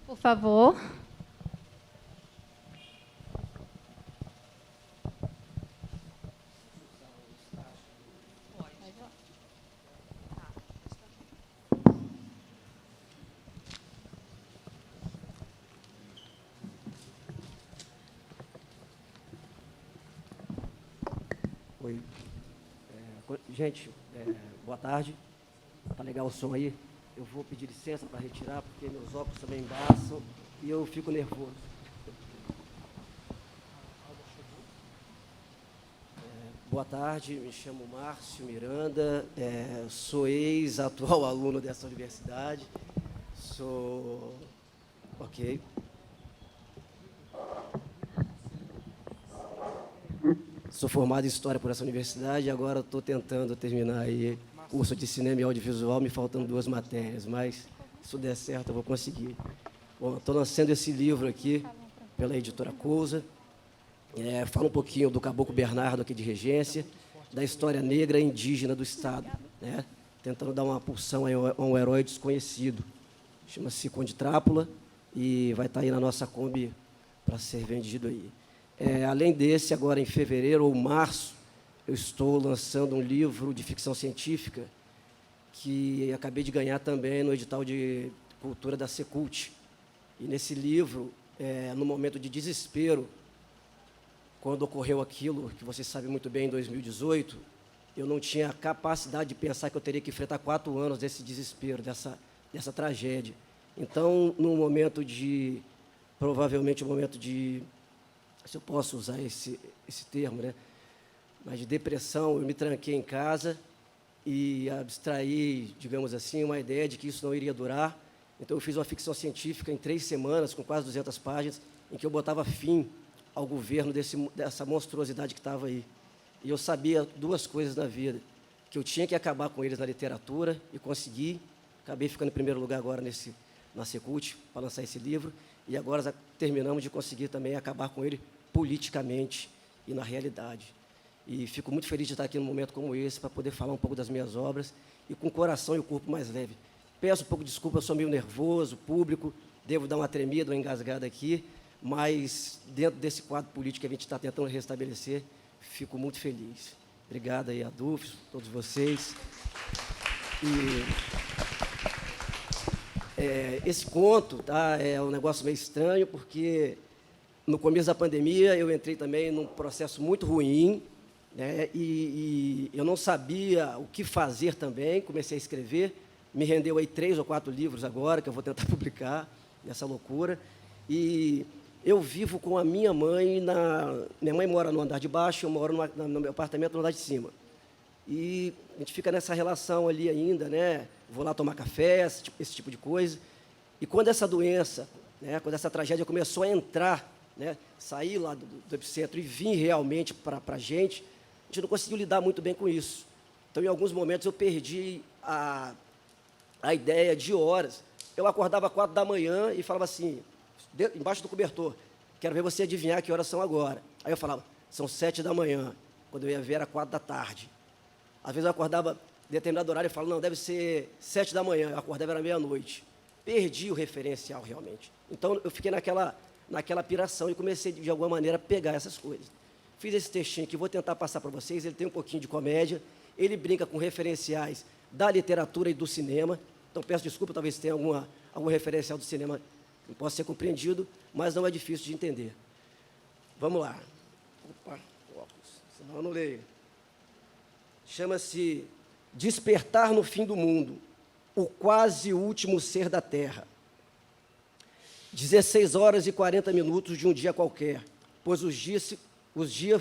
por favor.
Oi. Gente, boa tarde. Tá legal o som aí? Eu vou pedir licença para retirar, porque meus óculos também embaçam e eu fico nervoso. Boa tarde, me chamo Márcio Miranda, sou ex-atual aluno dessa universidade. Ok. Sou formado em História por essa universidade e agora estou tentando terminar aí curso de Cinema e Audiovisual, me faltando 2 matérias, mas se der certo eu vou conseguir. Bom, estou lançando esse livro aqui pela editora Cousa. Fala um pouquinho do Caboclo Bernardo aqui de Regência, da história negra e indígena do Estado, né? Tentando dar uma pulsão a um herói desconhecido. Chama-se Conde Trápula e vai estar aí na nossa Kombi para ser vendido aí. Além desse, agora em fevereiro ou março, eu estou lançando um livro de ficção científica que acabei de ganhar também no edital de cultura da Secult. E nesse livro, no momento de desespero, quando ocorreu aquilo que vocês sabem muito bem, em 2018, eu não tinha capacidade de pensar que eu teria que enfrentar 4 anos desse desespero, dessa tragédia. Então, num momento de, provavelmente um momento de, se eu posso usar esse termo, né? Mas de depressão, eu me tranquei em casa e abstraí, digamos assim, uma ideia de que isso não iria durar. Então, eu fiz uma ficção científica em 3 semanas, com quase 200 páginas, em que eu botava fim ao governo dessa monstruosidade que estava aí. E eu sabia 2 coisas na vida, que eu tinha que acabar com eles na literatura, e consegui. Acabei ficando em primeiro lugar agora na Secult, para lançar esse livro, e agora terminamos de conseguir também acabar com ele politicamente e na realidade. E fico muito feliz de estar aqui num momento como esse, para poder falar um pouco das minhas obras, e com o coração e o corpo mais leve. Peço um pouco de desculpa, eu sou meio nervoso, público, devo dar uma tremida, uma engasgada aqui, mas dentro desse quadro político que a gente está tentando restabelecer, fico muito feliz. Obrigado aí a Dufes, todos vocês. Esse conto, tá, é um negócio meio estranho, porque no começo da pandemia eu entrei também num processo muito ruim, né, e eu não sabia o que fazer também, comecei a escrever, me rendeu aí 3 ou 4 livros agora, que eu vou tentar publicar, nessa loucura, e eu vivo com a minha mãe, minha mãe mora no andar de baixo, eu moro no meu apartamento no andar de cima. E a gente fica nessa relação ali ainda, né? Vou lá tomar café, esse tipo de coisa. E quando essa doença, né, quando essa tragédia começou a entrar, né, sair lá do epicentro e vir realmente para a gente não conseguiu lidar muito bem com isso. Então, em alguns momentos, eu perdi a ideia de horas. Eu acordava às 4 da manhã e falava assim, embaixo do cobertor, quero ver você adivinhar que horas são agora. Aí eu falava, são 7 da manhã. Quando eu ia ver, era 4 da tarde. Às vezes eu acordava em determinado horário e falava, não, deve ser 7 da manhã. Eu acordava, era meia-noite. Perdi o referencial, realmente. Então, eu fiquei naquela piração e comecei, de alguma maneira, a pegar essas coisas. Fiz esse textinho que vou tentar passar para vocês. Ele tem um pouquinho de comédia. Ele brinca com referenciais da literatura e do cinema. Então, peço desculpa, talvez tenha algum referencial do cinema que não possa ser compreendido, mas não é difícil de entender. Vamos lá. Opa, óculos, senão eu não leio. Chama-se Despertar no Fim do Mundo, o quase último ser da Terra. 16 horas e 40 minutos de um dia qualquer, pois os dias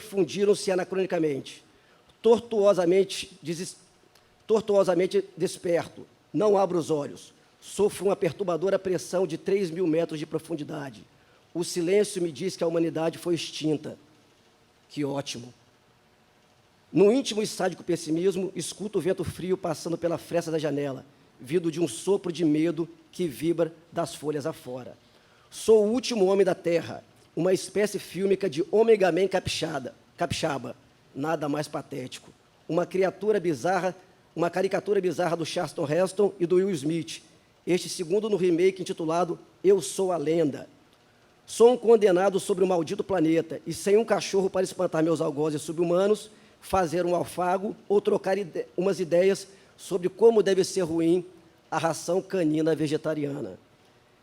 fundiram-se anacronicamente. Tortuosamente desperto, não abro os olhos. Sofro uma perturbadora pressão de 3.000 metros de profundidade. O silêncio me diz que a humanidade foi extinta. Que ótimo. No íntimo e sádico pessimismo, escuto o vento frio passando pela fresta da janela, vindo de um sopro de medo que vibra das folhas afora. Sou o último homem da Terra, uma espécie fílmica de Omega Man capixaba, nada mais patético. Uma caricatura bizarra do Charlton Heston e do Will Smith, este segundo no remake intitulado Eu Sou a Lenda. Sou um condenado sobre o maldito planeta e sem um cachorro para espantar meus algozes subhumanos, fazer um alfago ou trocar umas ideias sobre como deve ser ruim a ração canina vegetariana.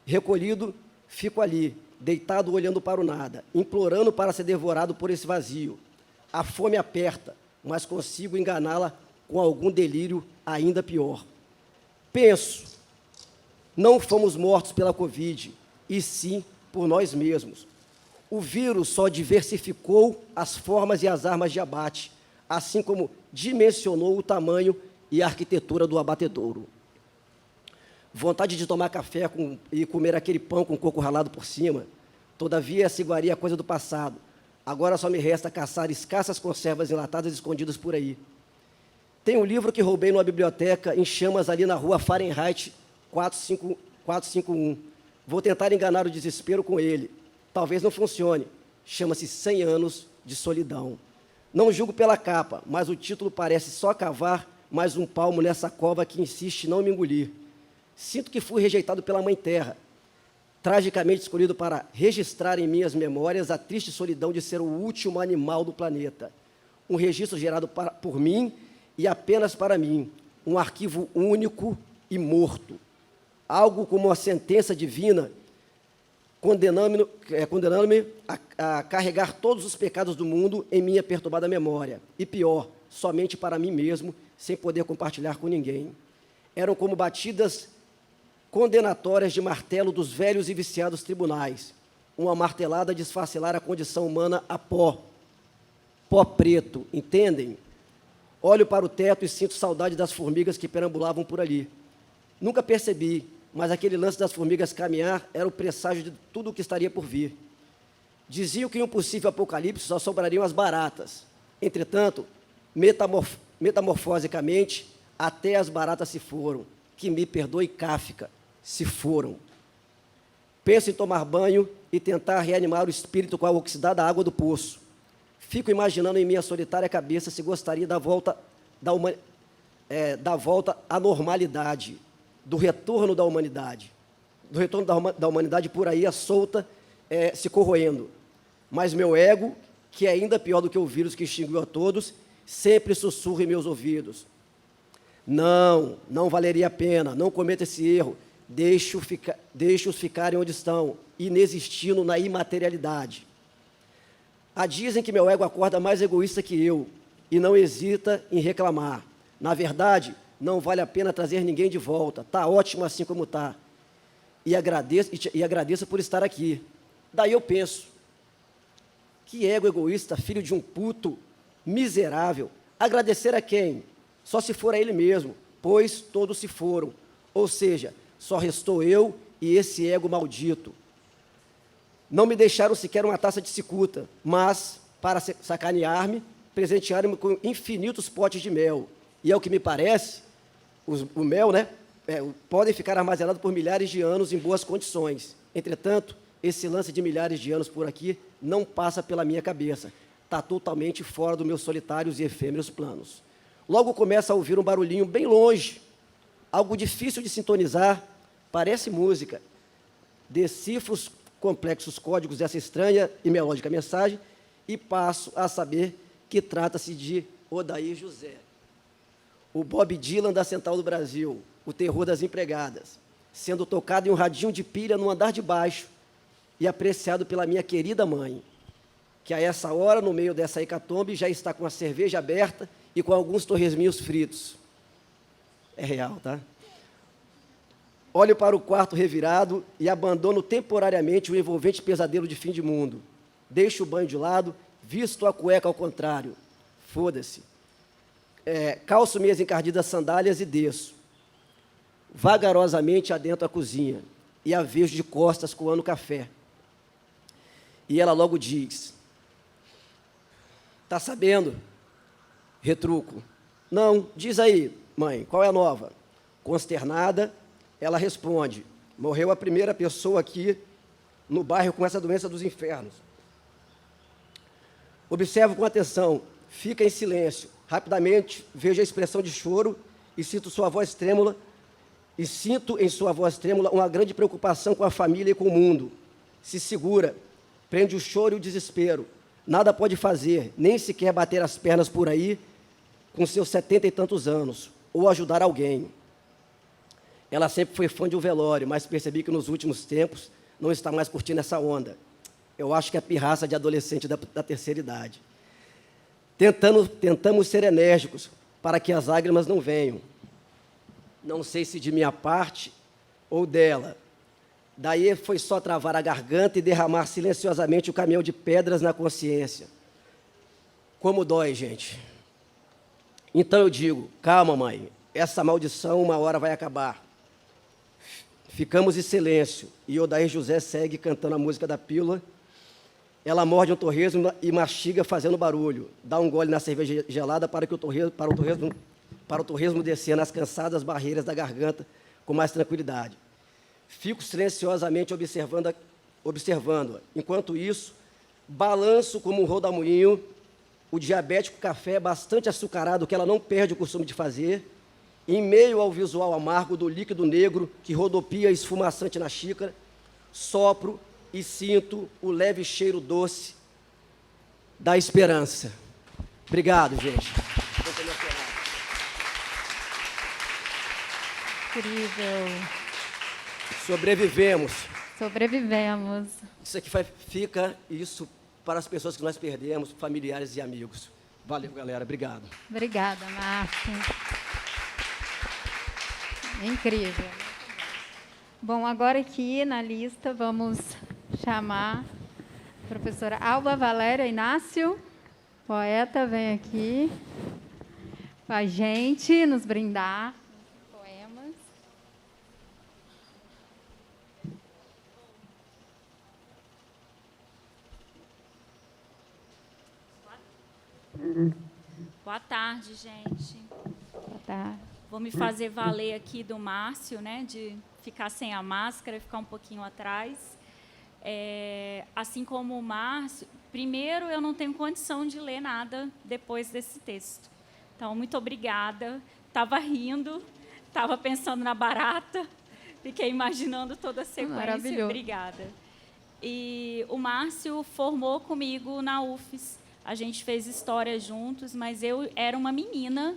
Recolhido, fico ali, deitado olhando para o nada, implorando para ser devorado por esse vazio. A fome aperta, mas consigo enganá-la com algum delírio ainda pior. Penso, não fomos mortos pela Covid, e sim por nós mesmos. O vírus só diversificou as formas e as armas de abate, assim como dimensionou o tamanho e a arquitetura do abatedouro. Vontade de tomar café e comer aquele pão com coco ralado por cima. Todavia, essa iguaria é coisa do passado. Agora só me resta caçar escassas conservas enlatadas escondidas por aí. Tem um livro que roubei numa biblioteca em chamas ali na rua Fahrenheit 451. Vou tentar enganar o desespero com ele. Talvez não funcione. Chama-se 100 anos de solidão. Não julgo pela capa, mas o título parece só cavar mais um palmo nessa cova que insiste em não me engolir. Sinto que fui rejeitado pela Mãe Terra. tragicamente escolhido para registrar em minhas memórias a triste solidão de ser o último animal do planeta. Um registro gerado por mim e apenas para mim, um arquivo único e morto. Algo como uma sentença divina condenando-me a carregar todos os pecados do mundo em minha perturbada memória. E pior, somente para mim mesmo, sem poder compartilhar com ninguém. Eram como batidas condenatórias de martelo dos velhos e viciados tribunais. Uma martelada a desfacelar a condição humana a pó. Pó preto, entendem? Olho para o teto e sinto saudade das formigas que perambulavam por ali. Nunca percebi, mas aquele lance das formigas caminhar era o presságio de tudo o que estaria por vir. Diziam que em um possível apocalipse só sobrariam as baratas. Entretanto, metamorfosicamente, até as baratas se foram. Que me perdoe, Kafka, se foram. Penso em tomar banho e tentar reanimar o espírito com a oxidada água do poço. Fico imaginando em minha solitária cabeça se gostaria da volta à normalidade, do retorno da humanidade, por aí, a solta, se corroendo. Mas meu ego, que é ainda pior do que o vírus que extinguiu a todos, sempre sussurra em meus ouvidos. Não valeria a pena, não cometa esse erro, deixe-os ficarem onde estão, inexistindo na imaterialidade. Dizem que meu ego acorda mais egoísta que eu, e não hesita em reclamar. Na verdade, não vale a pena trazer ninguém de volta, está ótimo assim como está. E agradeço por estar aqui. Daí eu penso, que ego egoísta, filho de um puto miserável, agradecer a quem? Só se for a ele mesmo, pois todos se foram. Ou seja, só restou eu e esse ego maldito. Não me deixaram sequer uma taça de cicuta, mas, para sacanear-me, presentearam-me com infinitos potes de mel. E, ao que me parece, o mel, podem ficar armazenados por milhares de anos em boas condições. Entretanto, esse lance de milhares de anos por aqui não passa pela minha cabeça. Está totalmente fora dos meus solitários e efêmeros planos. Logo começa a ouvir um barulhinho bem longe, algo difícil de sintonizar, parece música. Decifro os complexos códigos dessa estranha e melódica mensagem e passo a saber que trata-se de Odair José, o Bob Dylan da Central do Brasil, o terror das empregadas, sendo tocado em um radinho de pilha no andar de baixo e apreciado pela minha querida mãe, que a essa hora, no meio dessa hecatombe, já está com a cerveja aberta e com alguns torresminhos fritos. É real, tá? Olho para o quarto revirado e abandono temporariamente o envolvente pesadelo de fim de mundo. Deixo o banho de lado, visto a cueca ao contrário. Foda-se. Calço minhas encardidas sandálias e desço. Vagarosamente adentro a cozinha e a vejo de costas coando café. E ela logo diz: "Tá sabendo?" Retruco: "Não, diz aí, mãe, qual é a nova?" Consternada, ela responde: "Morreu a primeira pessoa aqui no bairro com essa doença dos infernos." Observo com atenção, fica em silêncio. Rapidamente vejo a expressão de choro e sinto em sua voz trêmula uma grande preocupação com a família e com o mundo. Se segura, prende o choro e o desespero. Nada pode fazer, nem sequer bater as pernas por aí com seus 70 e tantos anos, ou ajudar alguém. Ela sempre foi fã de um velório, mas percebi que nos últimos tempos não está mais curtindo essa onda. Eu acho que é pirraça de adolescente da terceira idade. Tentamos ser enérgicos para que as lágrimas não venham. Não sei se de minha parte ou dela. Daí foi só travar a garganta e derramar silenciosamente o caminhão de pedras na consciência. Como dói, gente. Então eu digo: calma, mãe, essa maldição uma hora vai acabar. Ficamos em silêncio e Odair José segue cantando a música da pílula. Ela morde um torresmo e mastiga fazendo barulho. Dá um gole na cerveja gelada para o torresmo descer nas cansadas barreiras da garganta com mais tranquilidade. Fico silenciosamente observando-a. Enquanto isso, balanço como um rodamuinho o diabético café bastante açucarado que ela não perde o costume de fazer, em meio ao visual amargo do líquido negro que rodopia esfumaçante na xícara, sopro e sinto o leve cheiro doce da esperança. Obrigado, gente.
Incrível.
Sobrevivemos.
Sobrevivemos.
Isso aqui fica isso para as pessoas que nós perdemos, familiares e amigos. Valeu, galera. Obrigado.
Obrigada, Márcio. Incrível. Bom, agora aqui na lista vamos chamar a professora Alba Valéria Inácio, poeta, vem aqui com a gente nos brindar poemas.
Boa tarde, gente.
Boa tarde.
Vou me fazer valer aqui do Márcio, né, de ficar sem a máscara e ficar um pouquinho atrás. Assim como o Márcio, primeiro, eu não tenho condição de ler nada depois desse texto. Então, muito obrigada. Estava rindo, estava pensando na barata, fiquei imaginando toda a sequência.
Maravilhoso.
Obrigada. E o Márcio formou comigo na UFES. A gente fez história juntos, mas eu era uma menina.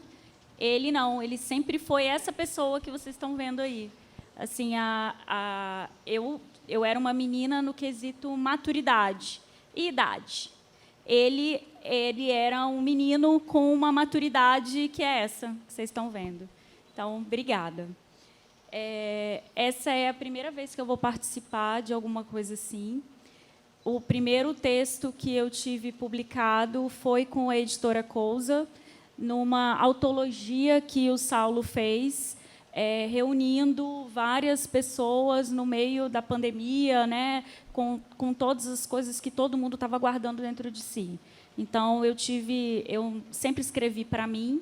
Ele não, ele sempre foi essa pessoa que vocês estão vendo aí. Assim, eu era uma menina no quesito maturidade e idade. Ele era um menino com uma maturidade que é essa que vocês estão vendo. Então, obrigada. Essa é a primeira vez que eu vou participar de alguma coisa assim. O primeiro texto que eu tive publicado foi com a editora Cousa, numa autologia que o Saulo fez, reunindo várias pessoas no meio da pandemia, né, com todas as coisas que todo mundo estava guardando dentro de si. Então, eu sempre escrevi para mim,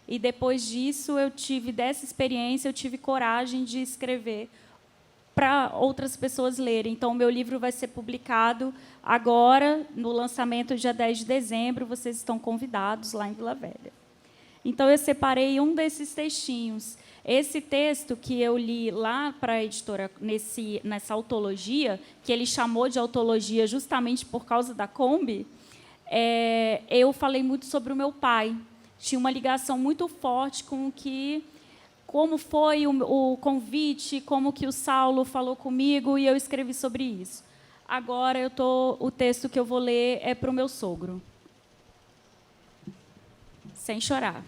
e depois disso, dessa experiência, eu tive coragem de escrever para outras pessoas lerem. Então, o meu livro vai ser publicado agora, no lançamento, dia 10 de dezembro. Vocês estão convidados lá em Vila Velha. Então, eu separei um desses textinhos. Esse texto que eu li lá para a editora, nessa autologia, que ele chamou de autologia justamente por causa da Kombi, eu falei muito sobre o meu pai. Tinha uma ligação muito forte com como foi o convite, como que o Saulo falou comigo, e eu escrevi sobre isso. Agora, o texto que eu vou ler é para o meu sogro. Sem chorar.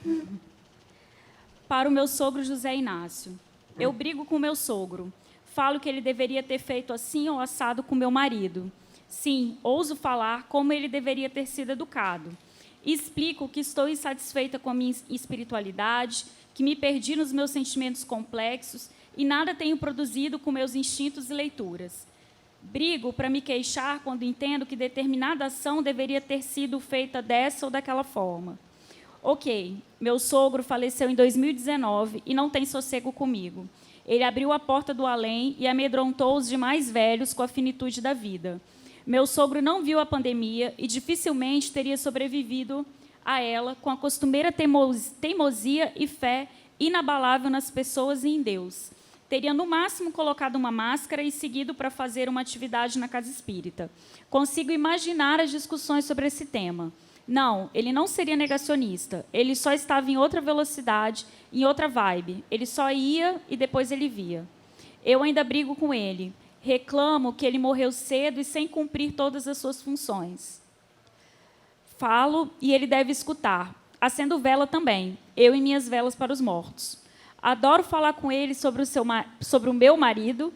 Para o meu sogro José Inácio. Eu brigo com o meu sogro. Falo que ele deveria ter feito assim ou assado com meu marido. Sim, ouso falar como ele deveria ter sido educado. Explico que estou insatisfeita com a minha espiritualidade, que me perdi nos meus sentimentos complexos e nada tenho produzido com meus instintos e leituras. Brigo para me queixar quando entendo que determinada ação deveria ter sido feita dessa ou daquela forma. Ok, meu sogro faleceu em 2019 e não tem sossego comigo. Ele abriu a porta do além e amedrontou os demais velhos com a finitude da vida. Meu sogro não viu a pandemia e dificilmente teria sobrevivido a ela com a costumeira teimosia e fé inabalável nas pessoas e em Deus. Teria, no máximo, colocado uma máscara e seguido para fazer uma atividade na casa espírita. Consigo imaginar as discussões sobre esse tema. Não, ele não seria negacionista. Ele só estava em outra velocidade, em outra vibe. Ele só ia e depois ele via. Eu ainda brigo com ele. Reclamo que ele morreu cedo e sem cumprir todas as suas funções. Falo e ele deve escutar. Acendo vela também, eu e minhas velas para os mortos. Adoro falar com ele sobre o meu marido,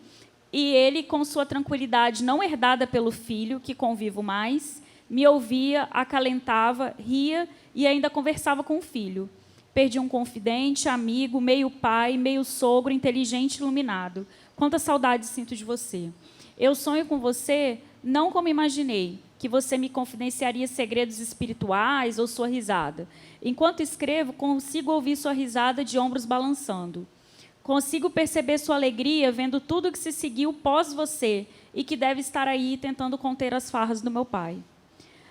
e ele, com sua tranquilidade não herdada pelo filho, que convivo mais, me ouvia, acalentava, ria e ainda conversava com o filho. Perdi um confidente, amigo, meio pai, meio sogro, inteligente e iluminado. Quanta saudade sinto de você. Eu sonho com você não como imaginei, que você me confidenciaria segredos espirituais ou sua risada. Enquanto escrevo, consigo ouvir sua risada de ombros balançando. Consigo perceber sua alegria vendo tudo que se seguiu pós você e que deve estar aí tentando conter as farras do meu pai.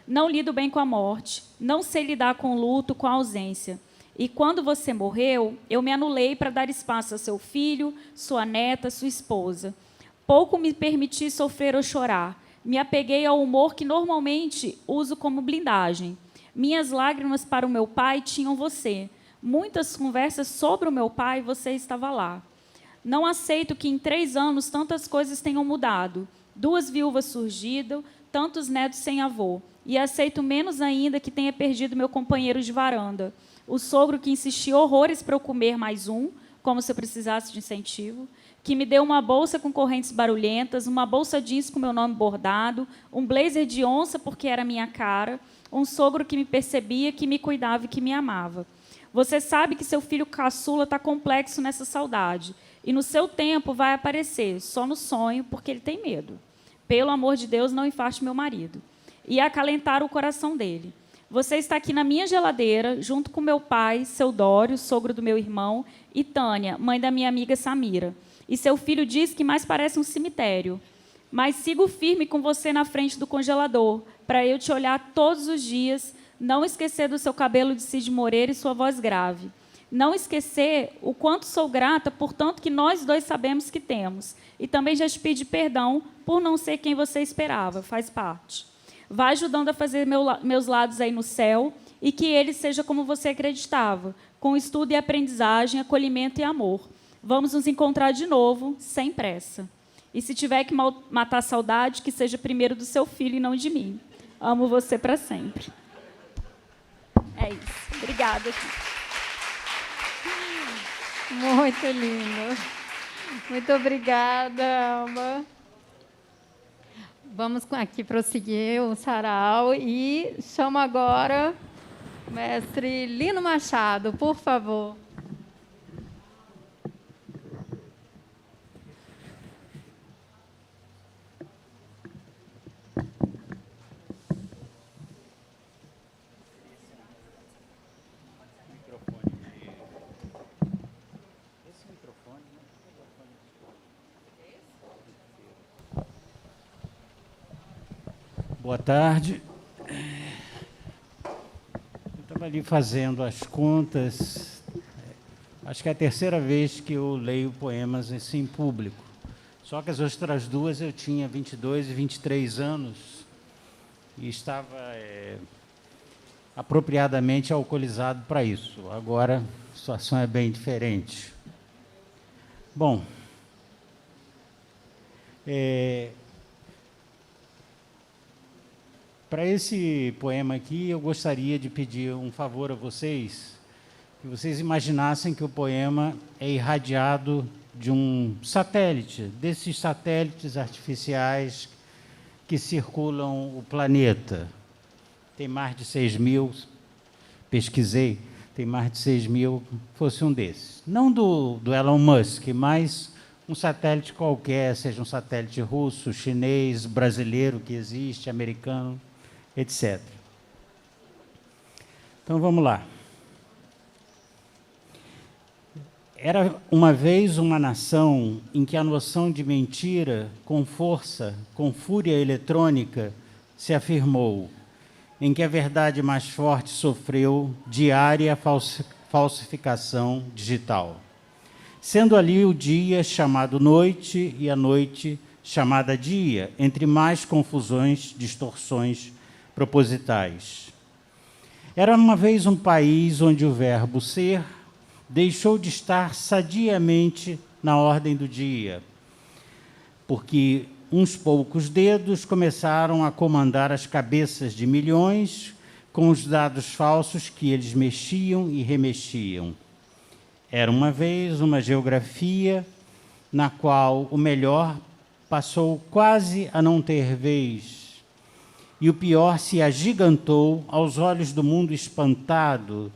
Não lido bem com a morte, não sei lidar com o luto, com a ausência. E quando você morreu, eu me anulei para dar espaço a seu filho, sua neta, sua esposa. Pouco me permiti sofrer ou chorar. Me apeguei ao humor que normalmente uso como blindagem. Minhas lágrimas para o meu pai tinham você. Muitas conversas sobre o meu pai, você estava lá. Não aceito que em 3 anos tantas coisas tenham mudado. 2 viúvas surgiram, tantos netos sem avô. E aceito menos ainda que tenha perdido meu companheiro de varanda. O sogro que insistiu horrores para eu comer mais um, como se eu precisasse de incentivo, que me deu uma bolsa com correntes barulhentas, uma bolsa jeans com meu nome bordado, um blazer de onça porque era minha cara, um sogro que me percebia, que me cuidava e que me amava. Você sabe que seu filho caçula está complexo nessa saudade, e no seu tempo vai aparecer, só no sonho, porque ele tem medo. Pelo amor de Deus, não infarte meu marido. E acalentar o coração dele. Você está aqui na minha geladeira, junto com meu pai, seu Dório, sogro do meu irmão, e Tânia, mãe da minha amiga Samira. E seu filho diz que mais parece um cemitério. Mas sigo firme com você na frente do congelador, para eu te olhar todos os dias, não esquecer do seu cabelo de Cid Moreira e sua voz grave. Não esquecer o quanto sou grata por tanto que nós 2 sabemos que temos. E também já te pedi perdão por não ser quem você esperava, faz parte. Vá ajudando a fazer meus lados aí no céu e que ele seja como você acreditava, com estudo e aprendizagem, acolhimento e amor. Vamos nos encontrar de novo, sem pressa. E se tiver que matar a saudade, que seja primeiro do seu filho e não de mim. Amo você para sempre. É isso. Obrigada.
Muito lindo. Muito obrigada, Alma. Vamos aqui prosseguir o sarau e chamo agora o mestre Lino Machado, por favor.
Boa tarde. Eu estava ali fazendo as contas. Acho que é a 3ª vez que eu leio poemas assim em público. Só que as outras 2 eu tinha 22 e 23 anos e estava apropriadamente alcoolizado para isso. Agora a situação é bem diferente. Bom, para esse poema aqui, eu gostaria de pedir um favor a vocês, que vocês imaginassem que o poema é irradiado de um satélite, desses satélites artificiais que circulam o planeta. Tem mais de 6.000, pesquisei, tem mais de 6.000, fosse um desses. Não do Elon Musk, mas um satélite qualquer, seja um satélite russo, chinês, brasileiro que existe, americano, etc. Então, vamos lá. Era uma vez uma nação em que a noção de mentira, com força, com fúria eletrônica, se afirmou, em que a verdade mais forte sofreu diária falsificação digital, sendo ali o dia chamado noite e a noite chamada dia, entre mais confusões, distorções propositais. Era uma vez um país onde o verbo ser deixou de estar sadiamente na ordem do dia, porque uns poucos dedos começaram a comandar as cabeças de milhões com os dados falsos que eles mexiam e remexiam. Era uma vez uma geografia na qual o melhor passou quase a não ter vez, e o pior se agigantou aos olhos do mundo espantado,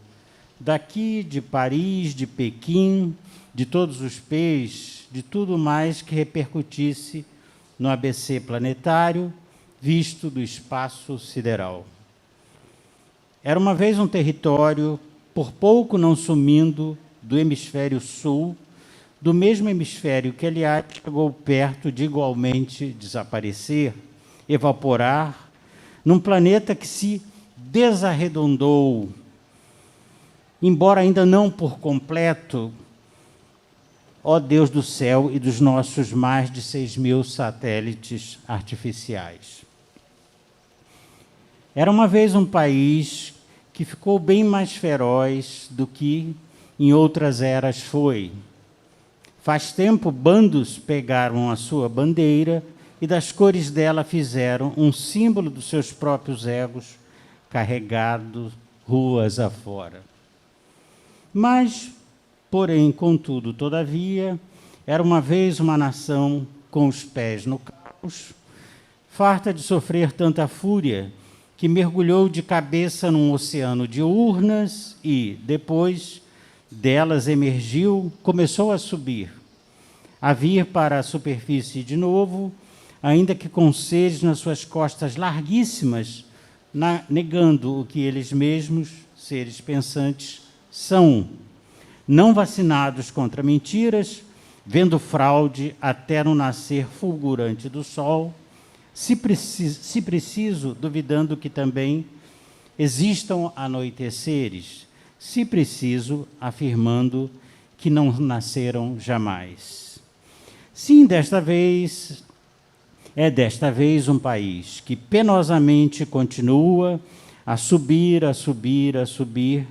daqui, de Paris, de Pequim, de todos os P's, de tudo mais que repercutisse no ABC planetário, visto do espaço sideral. Era uma vez um território, por pouco não sumindo, do hemisfério sul, do mesmo hemisfério que, aliás, chegou perto de igualmente desaparecer, evaporar, num planeta que se desarredondou, embora ainda não por completo,
ó Deus do céu e dos nossos mais de 6.000 satélites artificiais. Era uma vez um país que ficou bem mais feroz do que em outras eras foi. Faz tempo, bandos pegaram a sua bandeira e das cores dela fizeram um símbolo dos seus próprios egos, carregados ruas afora. Mas, porém, contudo, todavia, era uma vez uma nação com os pés no caos, farta de sofrer tanta fúria, que mergulhou de cabeça num oceano de urnas e, depois delas emergiu, começou a subir, a vir para a superfície de novo, ainda que com seres nas suas costas larguíssimas, negando o que eles mesmos, seres pensantes, são, não vacinados contra mentiras, vendo fraude até no nascer fulgurante do sol, se preciso, duvidando que também existam anoiteceres, se preciso, afirmando que não nasceram jamais. Sim, desta vez um país que penosamente continua a subir, a subir, a subir,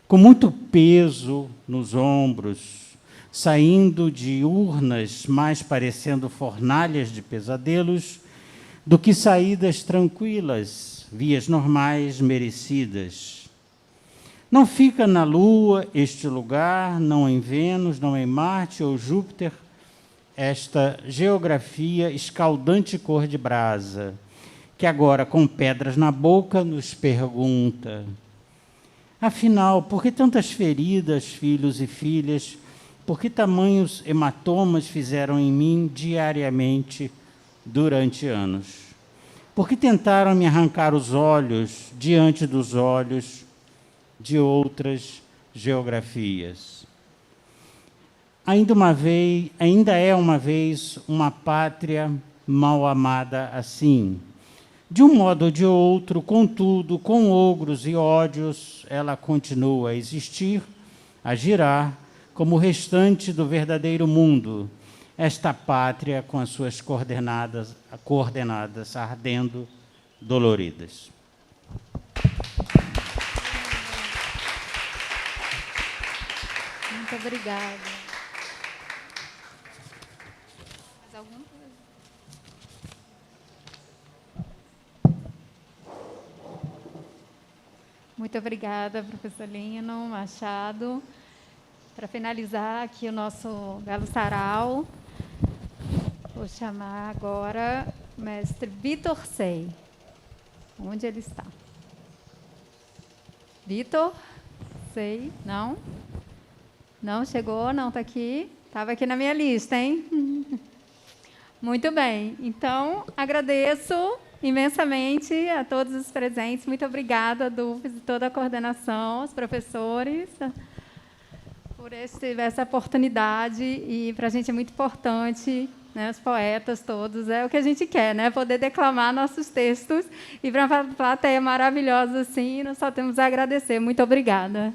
com muito peso nos ombros, saindo de urnas mais parecendo fornalhas de pesadelos, do que saídas tranquilas, vias normais, merecidas. Não fica na Lua este lugar, não em Vênus, não em Marte ou Júpiter, esta geografia escaldante cor de brasa, que agora, com pedras na boca, nos pergunta: afinal, por que tantas feridas, filhos e filhas? Por que tamanhos hematomas fizeram em mim diariamente durante anos? Por que tentaram me arrancar os olhos diante dos olhos de outras geografias? Ainda é uma vez uma pátria mal amada assim. De um modo ou de outro, contudo, com ogros e ódios, ela continua a existir, a girar, como o restante do verdadeiro mundo, esta pátria com as suas coordenadas ardendo, doloridas.
Muito obrigada. Mais alguma coisa? Muito obrigada, professor Lino Machado. Para finalizar aqui o nosso belo sarau, vou chamar agora o mestre Vitor Sei. Onde ele está? Vitor Sei? Não? Não chegou? Não está aqui? Estava aqui na minha lista, hein? Muito bem. Então, agradeço imensamente a todos os presentes. Muito obrigada, Dufes, e toda a coordenação, os professores, por essa oportunidade. E para a gente é muito importante, né, os poetas todos, é o que a gente quer, né, poder declamar nossos textos. E para a plateia maravilhosa assim, nós só temos a agradecer. Muito obrigada.